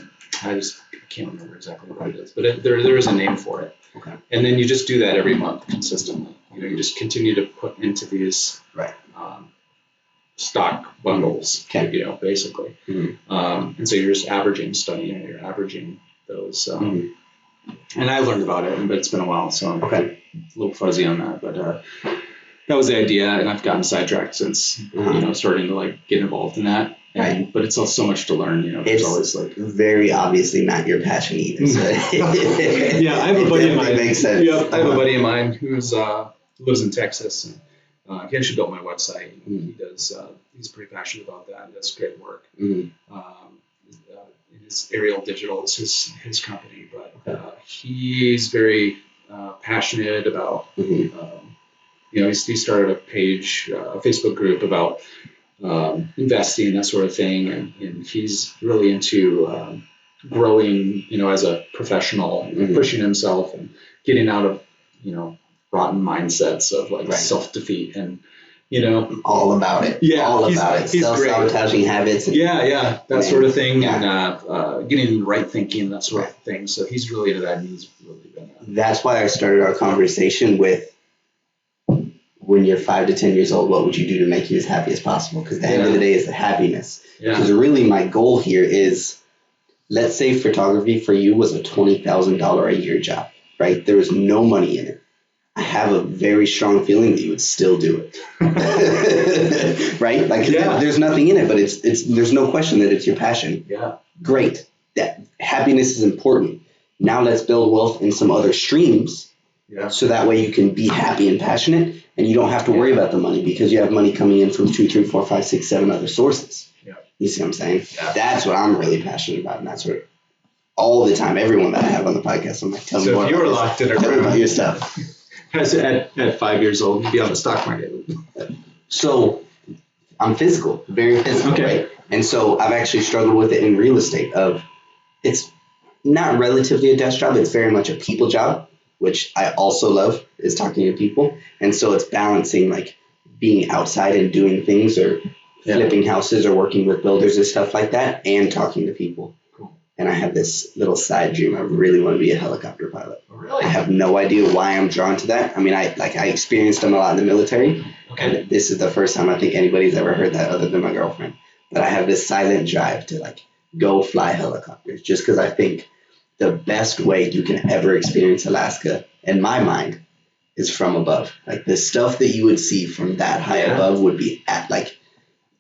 can't remember exactly what it is, but there is a name for it. Okay. And then you just do that every month consistently. You just continue to put into these stock bundles. Okay. Basically. Mm-hmm. And so you're just averaging you're averaging those. And I learned about it, but it's been a while, so I'm a little fuzzy on that. But that was the idea, and I've gotten sidetracked since starting to like get involved in that. Right. But it's still so much to learn. It's always like very obviously not your passion either. So yeah, I have a buddy of mine. Makes sense. Yeah, I have a buddy of mine who's lives in Texas, and he actually built my website. He does. He's pretty passionate about that. He does great work. His Aerial Digital is his company, but he's very passionate about. He started a page, a Facebook group about investing and that sort of thing, and he's really into growing, as a professional, pushing himself and getting out of, rotten mindsets of like self-defeat and, all about it. Yeah, all about it. Self-sabotaging habits. That sort of thing, Yeah. and getting right thinking, that sort of thing. So he's really into that, and he's really been. That's why I started our conversation with, when you're 5 to 10 years old, what would you do to make you as happy as possible? Because at the end of the day is the happiness. Because really my goal here is, let's say photography for you was a $20,000 a year job, right? There was no money in it. I have a very strong feeling that you would still do it, right? Like there's nothing in it, but there's no question that it's your passion. Yeah, great. That happiness is important. Now let's build wealth in some other streams, so that way you can be happy and passionate, and you don't have to worry about the money because you have money coming in from 2, 3, 4, 5, 6, 7 other sources. Yeah, you see what I'm saying? Yeah. That's what I'm really passionate about, and that's what all the time, everyone that I have on the podcast, I'm like, tell me more. So if you were locked in a room about your stuff. At 5 years old, you'd be on the stock market. So I'm physical, very physical, right? And so I've actually struggled with it in real estate. It's not relatively a desk job. It's very much a people job, which I also love, is talking to people. And so it's balancing like being outside and doing things, or flipping houses, or working with builders and stuff like that, and talking to people. And I have this little side dream. I really want to be a helicopter pilot. Really? I have no idea why I'm drawn to that. I mean, I experienced them a lot in the military. And this is the first time I think anybody's ever heard that other than my girlfriend. But I have this silent drive to like go fly helicopters, just because I think the best way you can ever experience Alaska, in my mind, is from above. Like the stuff that you would see from that high above would be at like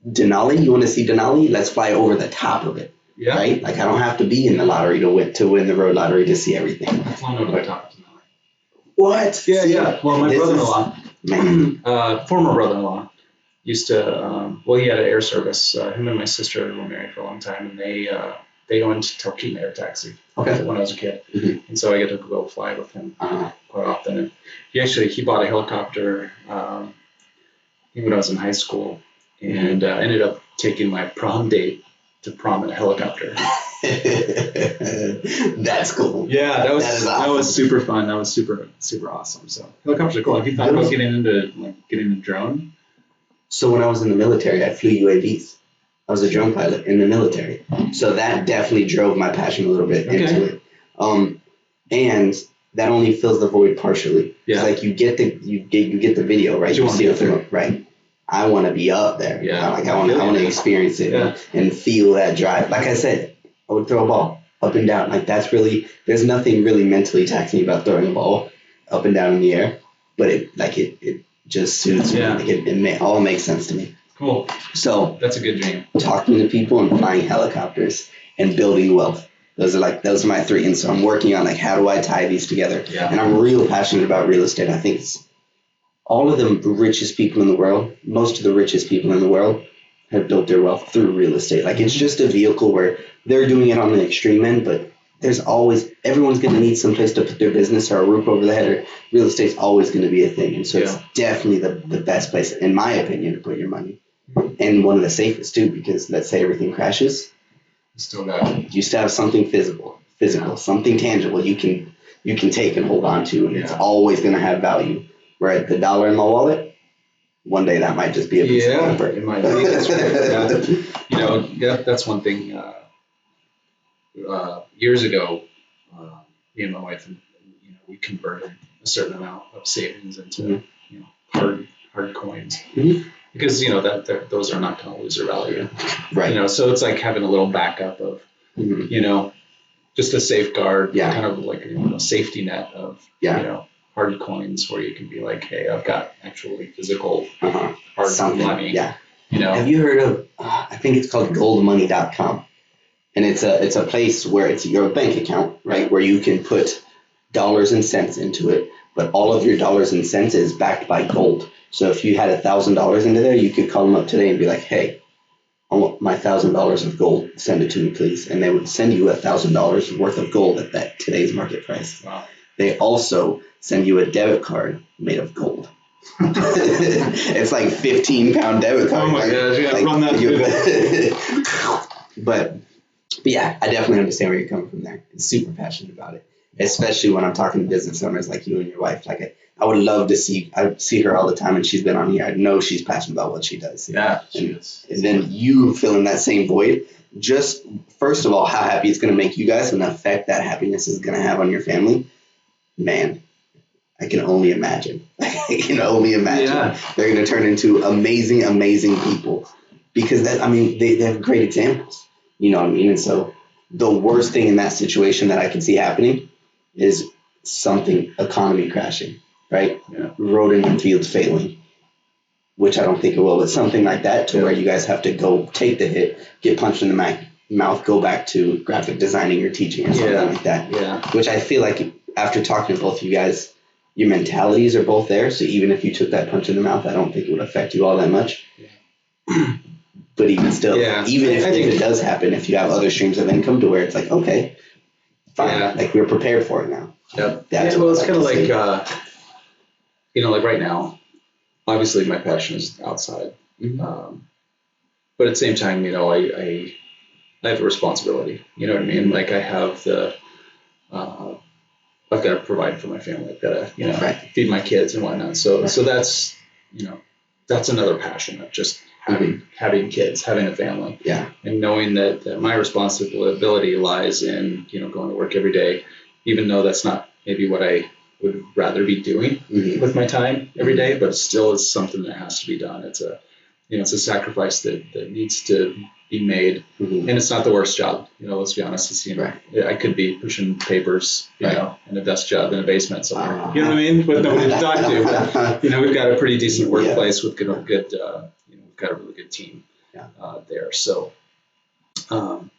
Denali. You want to see Denali? Let's fly over the top of it. Yeah. Right? Like I don't have to be in the lottery to win the road lottery to see everything. I've flown over the top of Denali. What? Yeah. Well, my brother-in-law, former brother-in-law, used to. He had an air service. Him and my sister were married for a long time, and they owned Talkeetna Air Taxi when I was a kid, and so I get to go fly with him quite often. And he bought a helicopter when I was in high school, and ended up taking my prom date to prom in a helicopter. That's cool. Yeah, that awesome. That was super fun. That was super awesome. So helicopters are cool. Have you thought about getting a drone? So when I was in the military, I flew UAVs. I was a drone pilot in the military. So that definitely drove my passion a little bit into it. And that only fills the void partially. Yeah. It's like you get the video, right? You see it right. I want to be up there. Yeah. Like I want to experience it and feel that drive. Like I said, I would throw a ball up and down. Like that's really, there's nothing really mentally taxing about throwing a ball up and down in the air, but it just suits me. Like it all makes sense to me. Cool. So that's a good dream. Talking to people and flying helicopters and building wealth. Those are my three. And so I'm working on like, how do I tie these together? Yeah. And I'm real passionate about real estate. I think it's all of the richest people in the world, most of the richest people in the world have built their wealth through real estate. Like it's just a vehicle where they're doing it on the extreme end, but everyone's going to need some place to put their business or a roof over the head, or real estate's always going to be a thing. And so it's definitely the best place, in my opinion, to put your money. And one of the safest too, because let's say everything crashes, you still have something physical, something tangible you can take and hold on to, and it's always going to have value. Where the dollar in my wallet, one day that might just be a piece of paper. It might be. That's right. That's one thing. Years ago, me and my wife, we converted a certain amount of savings into hard coins. Mm-hmm. Because those are not going to lose their value, right? So it's like having a little backup of, just a safeguard, kind of like a safety net of, hard coins where you can be like, hey, I've got actually physical hard money. Yeah. Have you heard of? I think it's called goldmoney.com, and it's a place where it's your bank account, right, where you can put dollars and cents into it, but all of your dollars and cents is backed by gold. So if you had $1,000 into there, you could call them up today and be like, hey, I want my $1,000 of gold. Send it to me, please. And they would send you $1,000 worth of gold at that today's market price. Wow. They also send you a debit card made of gold. It's like 15-pound debit card. Oh my gosh, yeah, run that. But yeah, I definitely understand where you're coming from there. I'm super passionate about it, especially when I'm talking to business owners like you and your wife. Like I would love to I see her all the time, and she's been on here. I know she's passionate about what she does. Yeah, she is. And then you filling that same void. Just first of all, how happy it's going to make you guys, and the effect that happiness is going to have on your family. Man, I can only imagine. Yeah. They're going to turn into amazing, amazing people, because they have great examples. You know what I mean? And so the worst thing in that situation that I can see happening is economy crashing, right? Yeah. Road and fields failing, which I don't think it will, but something like that to where you guys have to go take the hit, get punched in the mouth, go back to graphic designing or teaching or something like that. Yeah. Which I feel like after talking to both of you guys, your mentalities are both there. So even if you took that punch in the mouth, I don't think it would affect you all that much. Yeah. But even still, even if it does happen, if you have other streams of income to where it's like, okay, fine, like we're prepared for it now. Yep. It's kind of like, like right now, obviously my passion is outside. Mm-hmm. But at the same time, I have a responsibility. You know what I mean? Like I have I've got to provide for my family. I've got to, feed my kids and whatnot. So that's, that's another passion of just having kids, having a family. Yeah. And knowing that my responsibility lies in, going to work every day, even though that's not maybe what I would rather be doing with my time every day, but it still is something that has to be done. It's a sacrifice that needs to be made, and it's not the worst job. Let's be honest. It's, I could be pushing papers, in a desk job in a basement somewhere. You know what I mean? With nobody to talk to. But, we've got a pretty decent workplace with good, we've got a really good team there. So, so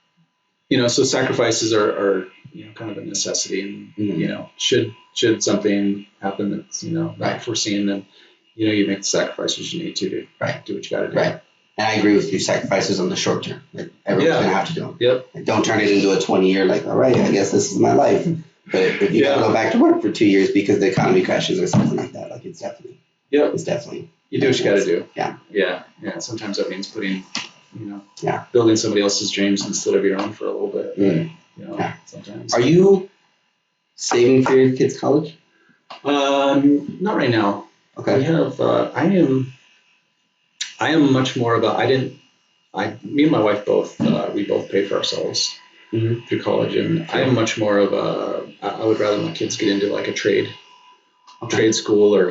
sacrifices are kind of a necessity, and should something happen that's not foreseen, then you make the sacrifices you need to do what you got to do. Right. And I agree with you. Sacrifices on the short term. Like everyone's gonna have to do them. Yep. Like, don't turn it into a 20-year. Like, all right, I guess this is my life. But if you gotta go back to work for 2 years because the economy crashes or something like that, like it's definitely. You do what you got to do. Yeah. Yeah. Sometimes that means putting, building somebody else's dreams instead of your own for a little bit. Sometimes. Are you saving for your kids' college? Not right now. Okay. We have. I am much more of me and my wife both. We both pay for ourselves through college, and I am much more of I would rather my kids get into like a trade. trade school or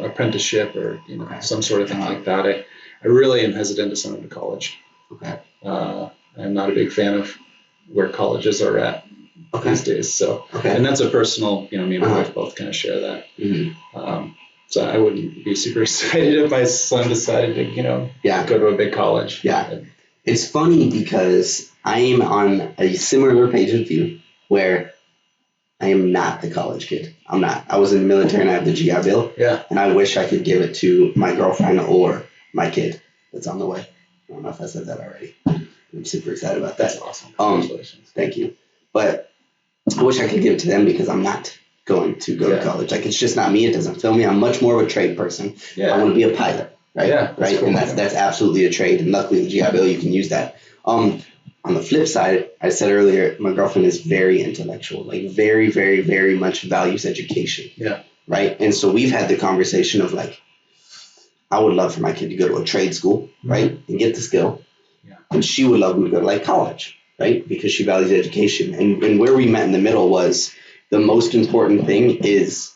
apprenticeship or some sort of thing like that. I really am hesitant to send them to college. Okay. I'm not a big fan of where colleges are at these days. So, and that's a personal, me and my wife both kind of share that. Mm-hmm. So I wouldn't be super excited if my son decided to, go to a big college. Yeah. It's funny because I am on a similar page with you where I am not the college kid. I'm not. I was in the military and I have the GI Bill. Yeah. And I wish I could give it to my girlfriend or my kid that's on the way. I don't know if I said that already. I'm super excited about that. That's awesome. Congratulations. Thank you. But I wish I could give it to them because I'm not going to go to college. Like, it's just not me. It doesn't fill me. I'm much more of a trade person. Yeah. I want to be a pilot, right? Yeah. Right. Cool. And that's absolutely a trade. And luckily, the GI Bill, you can use that. On the flip side, I said earlier, my girlfriend is very intellectual, like very, very, very much values education. Yeah. Right. And so we've had the conversation of like, I would love for my kid to go to a trade school, right, and get the skill. Yeah. And she would love him to go to like college, right, because she values education. And where we met in the middle was the most important thing is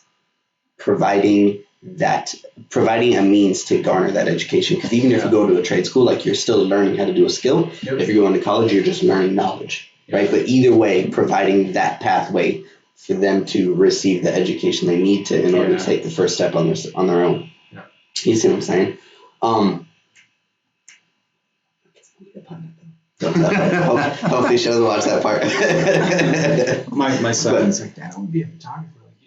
providing a means to garner that education. Because even if you go to a trade school, like, you're still learning how to do a skill. Yep. If you're going to college, you're just learning knowledge, right? But either way, providing that pathway for them to receive the education they need to in order to take the first step on their own. Yeah. You see what I'm saying? Hopefully she doesn't watch that part. my son's like, Dad, I want to be a photographer like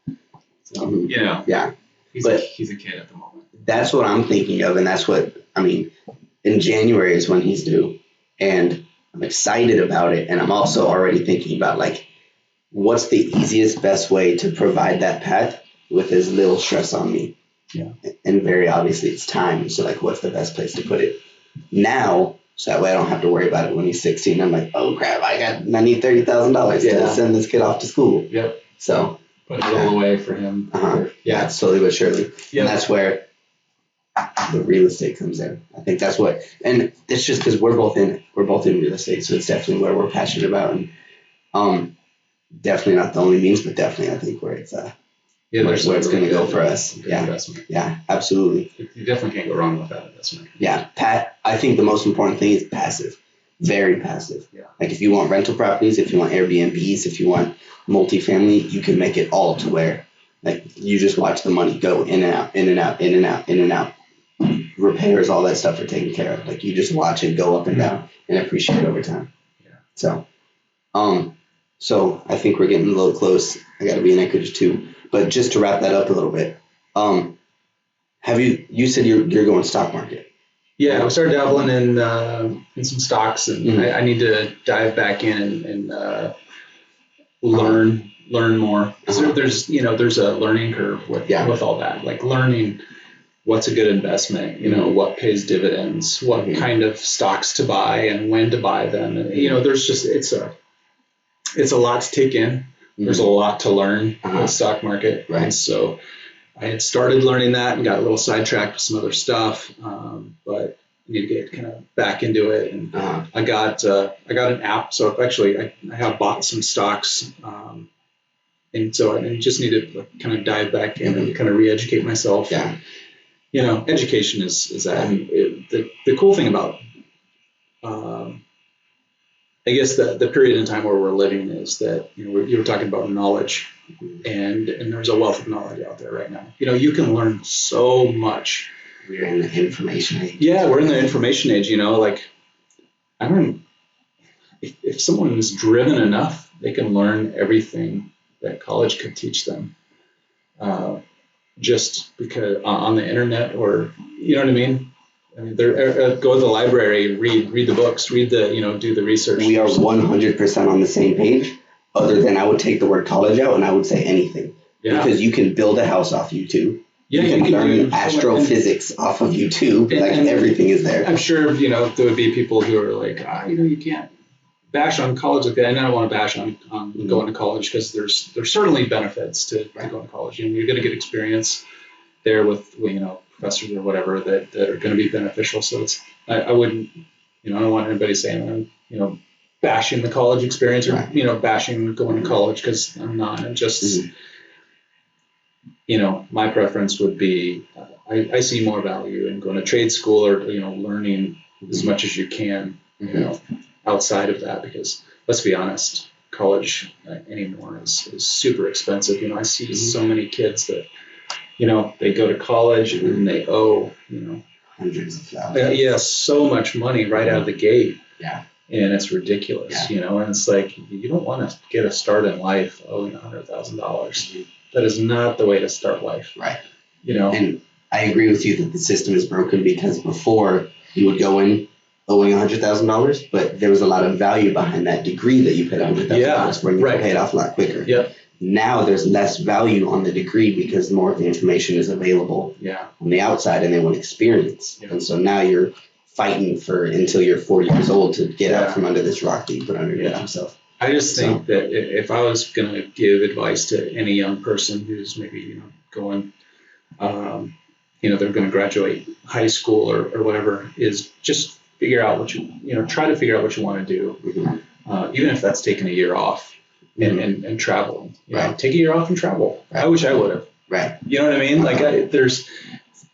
you. So, yeah. He's a kid at the moment. That's what I'm thinking of, and that's what, in January is when he's due, and I'm excited about it, and I'm also already thinking about, like, what's the easiest, best way to provide that path with as little stress on me. Yeah. And very obviously it's time, so, like, what's the best place to put it now, so that way I don't have to worry about it when he's 16. I'm like, oh crap, I need $30,000 to send this kid off to school. Yep. So put a little away for him. Yeah, slowly but surely. Yep. And that's where the real estate comes in. I think that's what, and it's just because we're both in real estate, so it's definitely where we're passionate about, and definitely not the only means, but definitely I think where it's where it's going to go for us. Yeah, investment. Yeah, absolutely. You definitely can't go wrong with that investment. Yeah, I think the most important thing is passive, very passive. Yeah. Like, if you want rental properties, if you want Airbnbs, if you want multifamily, you can make it all to where, like, you just watch the money go in and out, in and out, in and out, in and out. Repairs, all that stuff are taken care of. Like, you just watch it go up and down and appreciate over time. Yeah. So I think we're getting a little close. I got to be in Anchorage too. But just to wrap that up a little bit, you said you're going stock market? Yeah, we started dabbling in some stocks, and I need to dive back in and learn more. So there's a learning curve with all that, like learning what's a good investment, what pays dividends, what kind of stocks to buy and when to buy them. And, there's just, it's a lot to take in. There's a lot to learn in the stock market. Right. And so I had started learning that and got a little sidetracked with some other stuff, but I need to get kind of back into it. And I got an app. So actually I have bought some stocks, and so I just need to kind of dive back in and kind of re-educate myself. Yeah. Education is that. The cool thing about, I guess the period in time where we're living is that, you were talking about knowledge, and there's a wealth of knowledge out there right now. You can learn so much. We're in the information age. Yeah, we're in the information age, like, I learn, if someone is driven enough, they can learn everything that college could teach them. Just because on the internet, or, you know what I mean? Go to the library, read the books, do the research. We are 100% on the same page, other than I would take the word college out and I would say anything. Yeah. Because you can build a house off YouTube. Yeah, you can learn astrophysics off of YouTube. And everything is there. I'm sure, there would be people who are like, you can't bash on college like that. And I don't want to bash on going to college, because there's certainly benefits to going to college. You're going to get experience there with, professors or whatever that are going to be beneficial. So I wouldn't, I don't want anybody saying I'm, bashing the college experience or, bashing going to college, because I'm not. I'm just, my preference would be, I see more value in going to trade school or, learning as much as you can, outside of that, because let's be honest, college anymore is super expensive. I see so many kids that, they go to college and they owe, hundreds of thousands. Yeah, so much money right out of the gate. Yeah. And it's ridiculous, and it's like, you don't want to get a start in life owing $100,000. That is not the way to start life. Right. And I agree with you that the system is broken, because before you would go in owing $100,000, but there was a lot of value behind that degree that you paid $100,000 for, and you could pay it off a lot quicker. Yeah. Now there's less value on the degree because more of the information is available on the outside, and they want experience. Yeah. And so now you're fighting until you're 40 years old to get out from under this rock that you put underneath yourself. I just think that if I was going to give advice to any young person who's maybe, going, they're going to graduate high school or whatever, is just figure out try to figure out what you want to do, even if that's taking a year off and traveling. Take a year off and travel. Right. I wish I would have. Right. You know what I mean? Like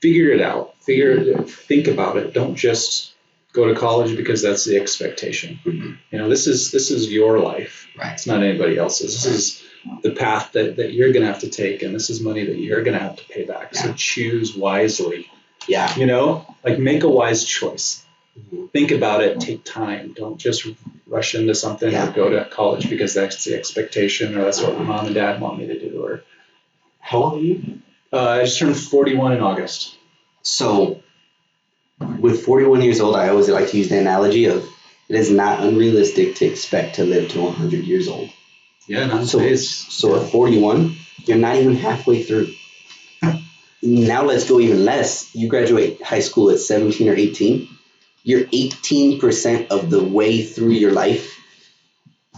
figure it out. Think about it. Don't just go to college because that's the expectation. This is your life. Right. It's not anybody else's. This is the path that you're going to have to take, and this is money that you're going to have to pay back. Yeah. So choose wisely. Yeah. Make a wise choice. Think about it. Take time. Don't just rush into something or go to college because that's the expectation, or that's what mom and dad want me to do. Or how old are you? I just turned 41 in August. So, with 41 years old, I always like to use the analogy of it is not unrealistic to expect to live to 100 years old. Yeah, not so at 41, you're not even halfway through. Now let's go even less. You graduate high school at 17 or 18. You're 18% of the way through your life.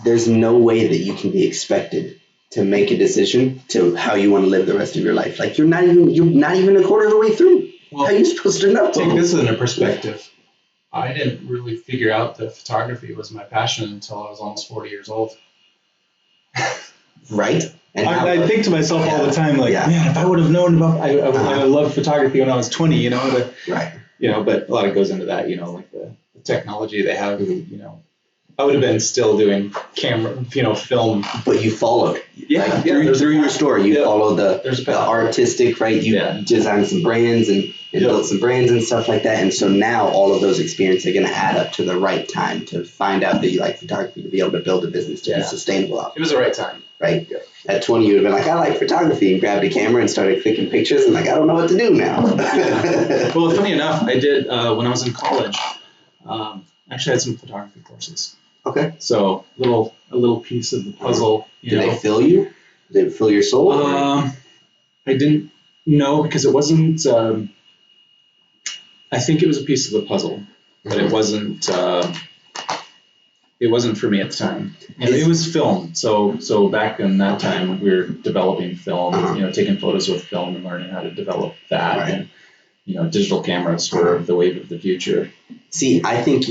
There's no way that you can be expected to make a decision to how you want to live the rest of your life. Like you're not even a quarter of the way through. Well, how are you supposed to know? Take this into perspective. I didn't really figure out that photography was my passion until I was almost 40 years old. Right. And I think to myself all the time, like, man, if I would have known about, I loved photography when I was 20, right. But a lot of it goes into that, like the technology they have, I would have been still doing camera, film. But you followed. Yeah. Through your story, you followed the artistic, right? You designed some brands and built some brands and stuff like that. And so now all of those experiences are going to add up to the right time to find out that you like photography, to be able to build a business, to be sustainable. It was the right time. Right? Yeah. At 20, you would have been like, I like photography, and grabbed a camera and started clicking pictures, and like, I don't know what to do now. Well, funny enough, I did, when I was in college, actually had some photography courses. Okay. So a little piece of the puzzle. Did they fill you? Did it fill your soul? I didn't know, because it wasn't. I think it was a piece of the puzzle, but it wasn't. It wasn't for me at the time. It was film. So back in that time, we were developing film. Taking photos with film and learning how to develop that. Right. And digital cameras were the wave of the future. See, I think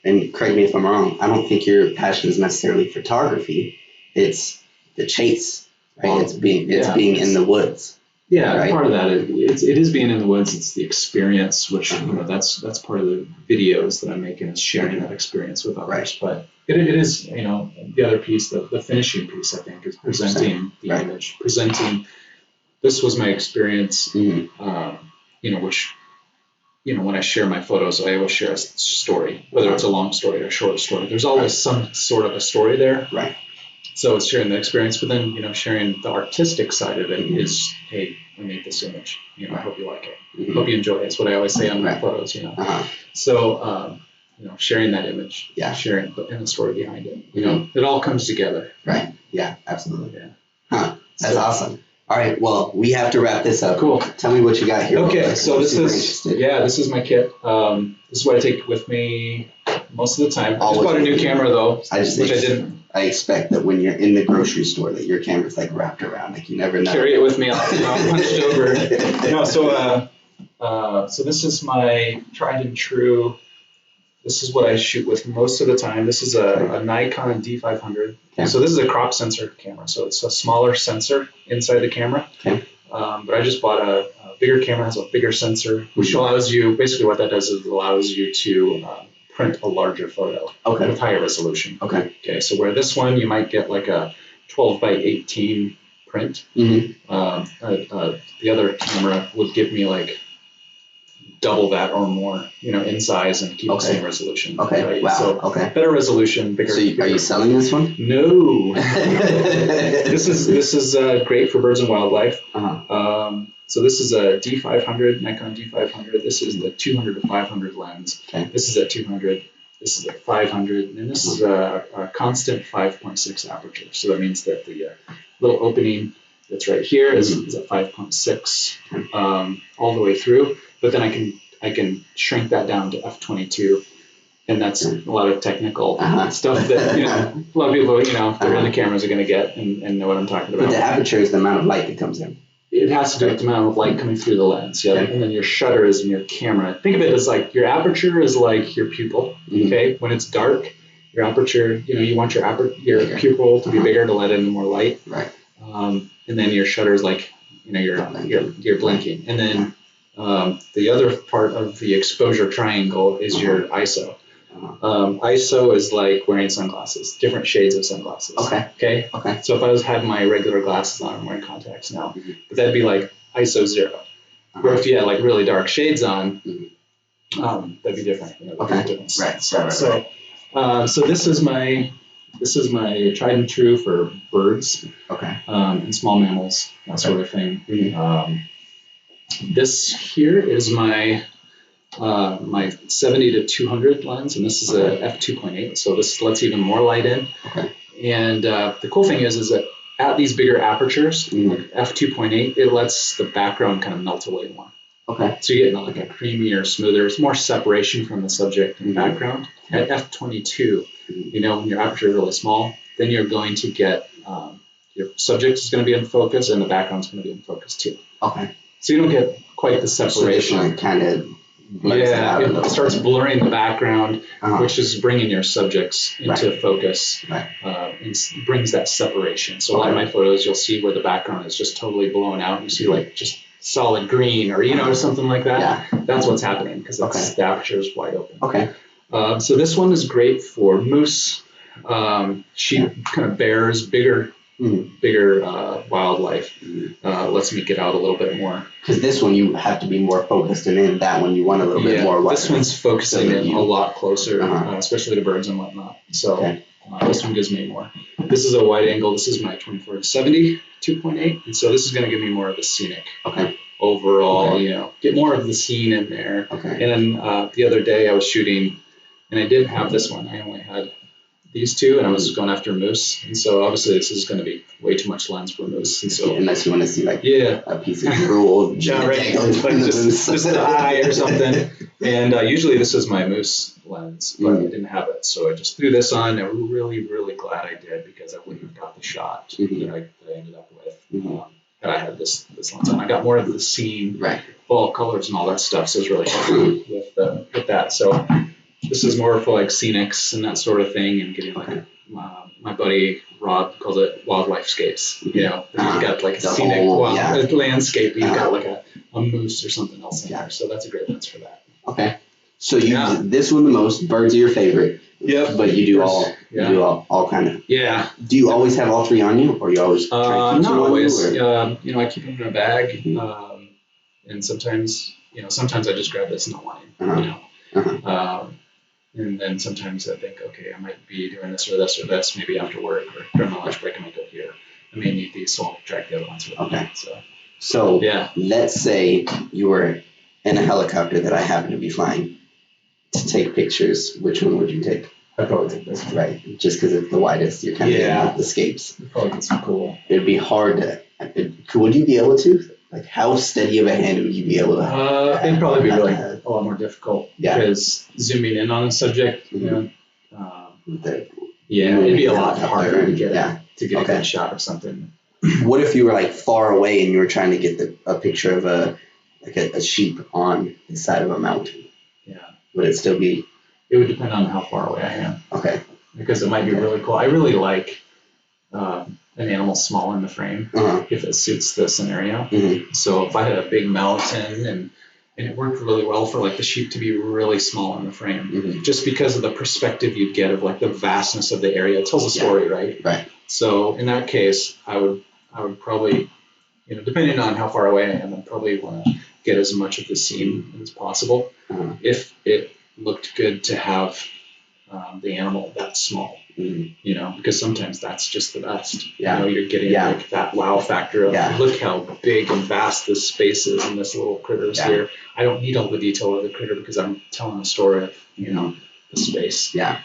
and correct me if I'm wrong, I don't think your passion is necessarily photography. It's the chase, right? Well, it's being in the woods. Yeah, right? Part of that. It is being in the woods. It's the experience, which that's part of the videos that I'm making, is sharing that experience with others. Right. But it is the other piece, the finishing piece, I think, is presenting the image, presenting. This was my experience. Which. When I share my photos, I always share a story, whether it's a long story or a short story. There's always some sort of a story there. Right. So it's sharing the experience, but then, sharing the artistic side of it is, hey, I made this image. I hope you like it. Hope you enjoy it. That's what I always say on my photos, So, sharing that image, sharing and the story behind it. It all comes together. Right. Yeah, absolutely. Yeah. Huh. That's awesome. All right, well, we have to wrap this up. Cool. Tell me what you got here. Okay, so this is my kit. This is what I take with me most of the time. I just bought a new camera, though, I didn't. I expect that when you're in the grocery store that your camera's like wrapped around, like you never know. Carry it with me, I'm hunched over. No, so this is my tried and true. This is what I shoot with most of the time. This is a Nikon D500. Okay. So this is a crop sensor camera. So it's a smaller sensor inside the camera. Okay. but I just bought a bigger camera, has a bigger sensor, which allows you, basically what that does is it allows you to print a larger photo with higher resolution. Okay, so where this one, you might get like a 12 by 18 print. The other camera would give me like double that or more, in size and keep the same resolution. Right? Wow. So better resolution, bigger. So are you selling this one? No. This is great for birds and wildlife. So this is a D500, Nikon D500. This is the 200 to 500 lens. This is a 200. This is a 500, and this is a constant 5.6 aperture. So that means that the little opening that's right here is a 5.6 all the way through. But then I can shrink that down to f/22, and that's a lot of technical stuff that a lot of people if they're in the cameras are going to get and know what I'm talking about. But the aperture is the amount of light that comes in. It has to do with the amount of light coming through the lens, and then your shutter is in your camera. Think of it as like your aperture is like your pupil. Okay, when it's dark, your aperture, you want your pupil to be bigger to let in more light. Right. And then your shutter is like you're blinking, and then the other part of the exposure triangle is your ISO. ISO is like wearing sunglasses, different shades of sunglasses. Okay. So if I had my regular glasses on, I'm wearing contacts now, but that'd be like ISO 0. Or if you had like really dark shades on, that'd be different. Right. So this is my tried and true for birds. And small mammals, that sort of thing. This here is my 70 to 200 lens, and this is a f2.8, so this lets even more light in. And the cool thing is that at these bigger apertures, like f2.8, it lets the background kind of melt away more. So you get like a creamier, smoother, it's more separation from the subject and background. At f22, when your aperture is really small, then you're going to get your subject is going to be in focus and the background is going to be in focus too. So you don't get quite the separation. So kind of it starts blurring the background, which is bringing your subjects into focus, and brings that separation. So a lot of my photos, you'll see where the background is just totally blown out. You see like just solid green or something like that. That's what's happening because the aperture is wide open. So this one is great for moose, sheep, kind of bears, bigger wildlife. Lets me get out a little bit more. Because this one you have to be more focused, and in that one you want a little bit more light. This one's focusing in a lot closer, especially to birds and whatnot. So this one gives me more. This is a wide angle. This is my 24 to 70 2.8, and so this is going to give me more of a scenic. Overall, get more of the scene in there. And then the other day I was shooting, and I didn't have this one. I only had these two, and I was going after moose, and so obviously this is going to be way too much lens for moose, and so unless you want to see like a piece of drool, just the eye or something. And usually this is my moose lens, but I didn't have it, so I just threw this on. And I'm really, really glad I did because I wouldn't have got the shot that I ended up with. I had this lens on. I got more of the scene, fall colors and all that stuff, so it was really happy with that. So this is more for like scenics and that sort of thing, and getting like my buddy Rob calls it wildlife scapes. You've got like a scenic landscape, but you've got like a moose or something else in there. So that's a great lens for that. So you this one the most. Birds are your favorite. But you do all kind of. Do you always have all three on you, or you always try to keep not always. You, I keep them in a bag, and sometimes I just grab this in the line. And then sometimes I think, okay, I might be doing this or this or this, maybe after work or during my lunch break, I might go here. I may need these, so I'll drag the other ones with me. So let's say you were in a helicopter that I happen to be flying to take pictures. Which one would you take? I'd probably take this one. Right, just because it's the widest, you're kind of getting the scapes. Probably get some cool. It'd be hard to. Would you be able to? Like, how steady of a hand would you be able to? It'd probably be really a lot more difficult because zooming in on a subject, it'd be a lot harder to get a good shot of something. What if you were like far away and you were trying to get a picture of a sheep on the side of a mountain? Would it still be? It would depend on how far away I am. Because it might be really cool. I really like an animal small in the frame if it suits the scenario. Mm-hmm. So if I had a big mountain and it worked really well for like the sheep to be really small in the frame, just because of the perspective you'd get of like the vastness of the area. It tells a story, right? Right. So in that case, I would probably, depending on how far away I am, I'd probably want to get as much of the scene as possible. If it looked good to have the animal that small, because sometimes that's just the best. You're getting like that wow factor of look how big and vast this space is and this little critter's here. I don't need all the detail of the critter because I'm telling the story of the space. Yeah.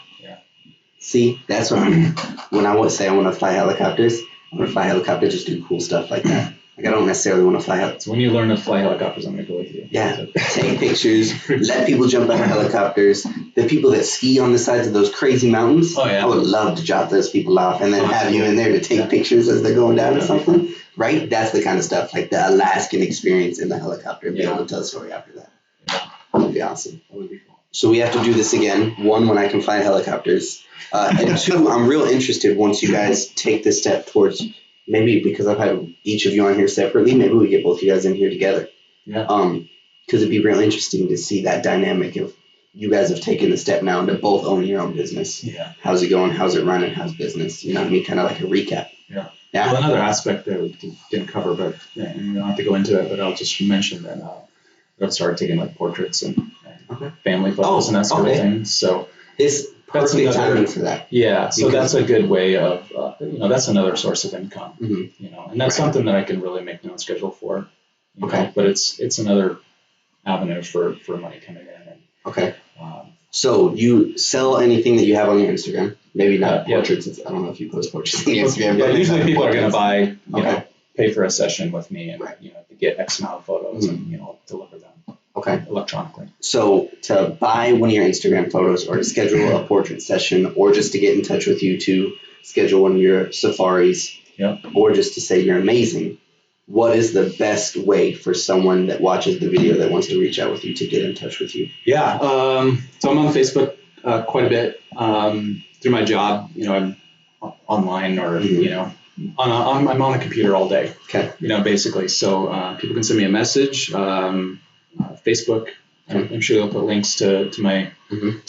See, that's when I would say I want to fly helicopters. I want to fly helicopters, just do cool stuff like that. Like I don't necessarily want to fly helicopters. So when you learn to fly helicopters, I'm gonna go with you. Yeah, take pictures, let people jump out of helicopters. The people that ski on the sides of those crazy mountains, I would love to drop those people off and then have you in there to take pictures as they're going down or something. Right? That's the kind of stuff, like the Alaskan experience in the helicopter, and be able to tell a story after that. That would be awesome. That would be cool. So we have to do this again. 1, when I can fly helicopters. And 2, I'm real interested once you guys take this step towards, maybe because I've had each of you on here separately, maybe we get both of you guys in here together. Yeah. Because it'd be real interesting to see that dynamic of you guys have taken the step now to both own your own business. Yeah. How's it going? How's it running? How's business? You know what I mean? Kind of like a recap. Yeah. Well, another aspect that we didn't cover, but and we don't have to go into it, but I'll just mention that I've started taking like portraits and family photos and that sort of thing. So it's perfect timing for that. Yeah. So that's a good way of, that's another source of income, and that's something that I can really make my own schedule for. But it's another avenue for money coming in. So you sell anything that you have on your Instagram? Maybe not portraits. I don't know if you post portraits on your Instagram. Yeah, usually people are going to buy, pay for a session with me and, to get X amount of photos and, deliver them electronically. So to buy one of your Instagram photos or to schedule a portrait session or just to get in touch with you to schedule one of your safaris or just to say you're amazing, what is the best way for someone that watches the video that wants to reach out with you to get in touch with you? Yeah. So I'm on Facebook quite a bit through my job. I'm online or, I'm on a computer all day, basically. So people can send me a message, Facebook. I'm sure they'll put links to my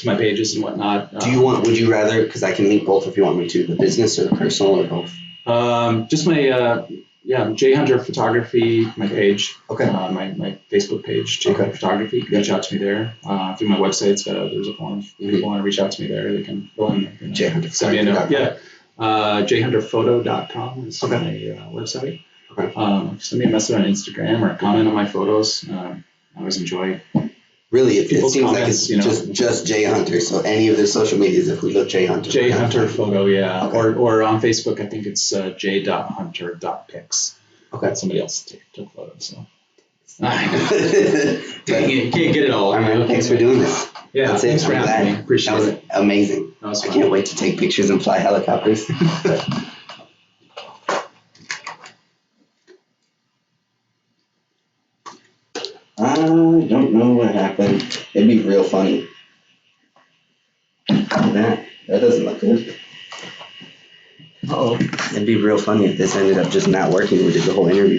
pages and whatnot. Would you rather, because I can link both if you want me to, the business or the personal or both? Just my, J Hunter Photography, my page. My Facebook page, J Hunter Photography. Reach out to me there. Through my website, there's a form. If people want to reach out to me there, they can go in. J Hunter. Send me a note. Yeah. jhunterphoto.com is my website. Send me a message on Instagram or comment on my photos. I always enjoy. Really, it seems comments, like it's just J Hunter. So any of the social medias, if we look J Hunter. J Hunter Photo, or on Facebook, I think it's j.hunter.pics. Somebody else took photos. So. Dang it, you can't get it all. Thanks for doing this. Yeah, thanks for having me. Appreciate it. That was amazing. I can't wait to take pictures and fly helicopters. I don't know what happened. It'd be real funny. Look at that. That doesn't look good. It'd be real funny if this ended up just not working. We did the whole interview.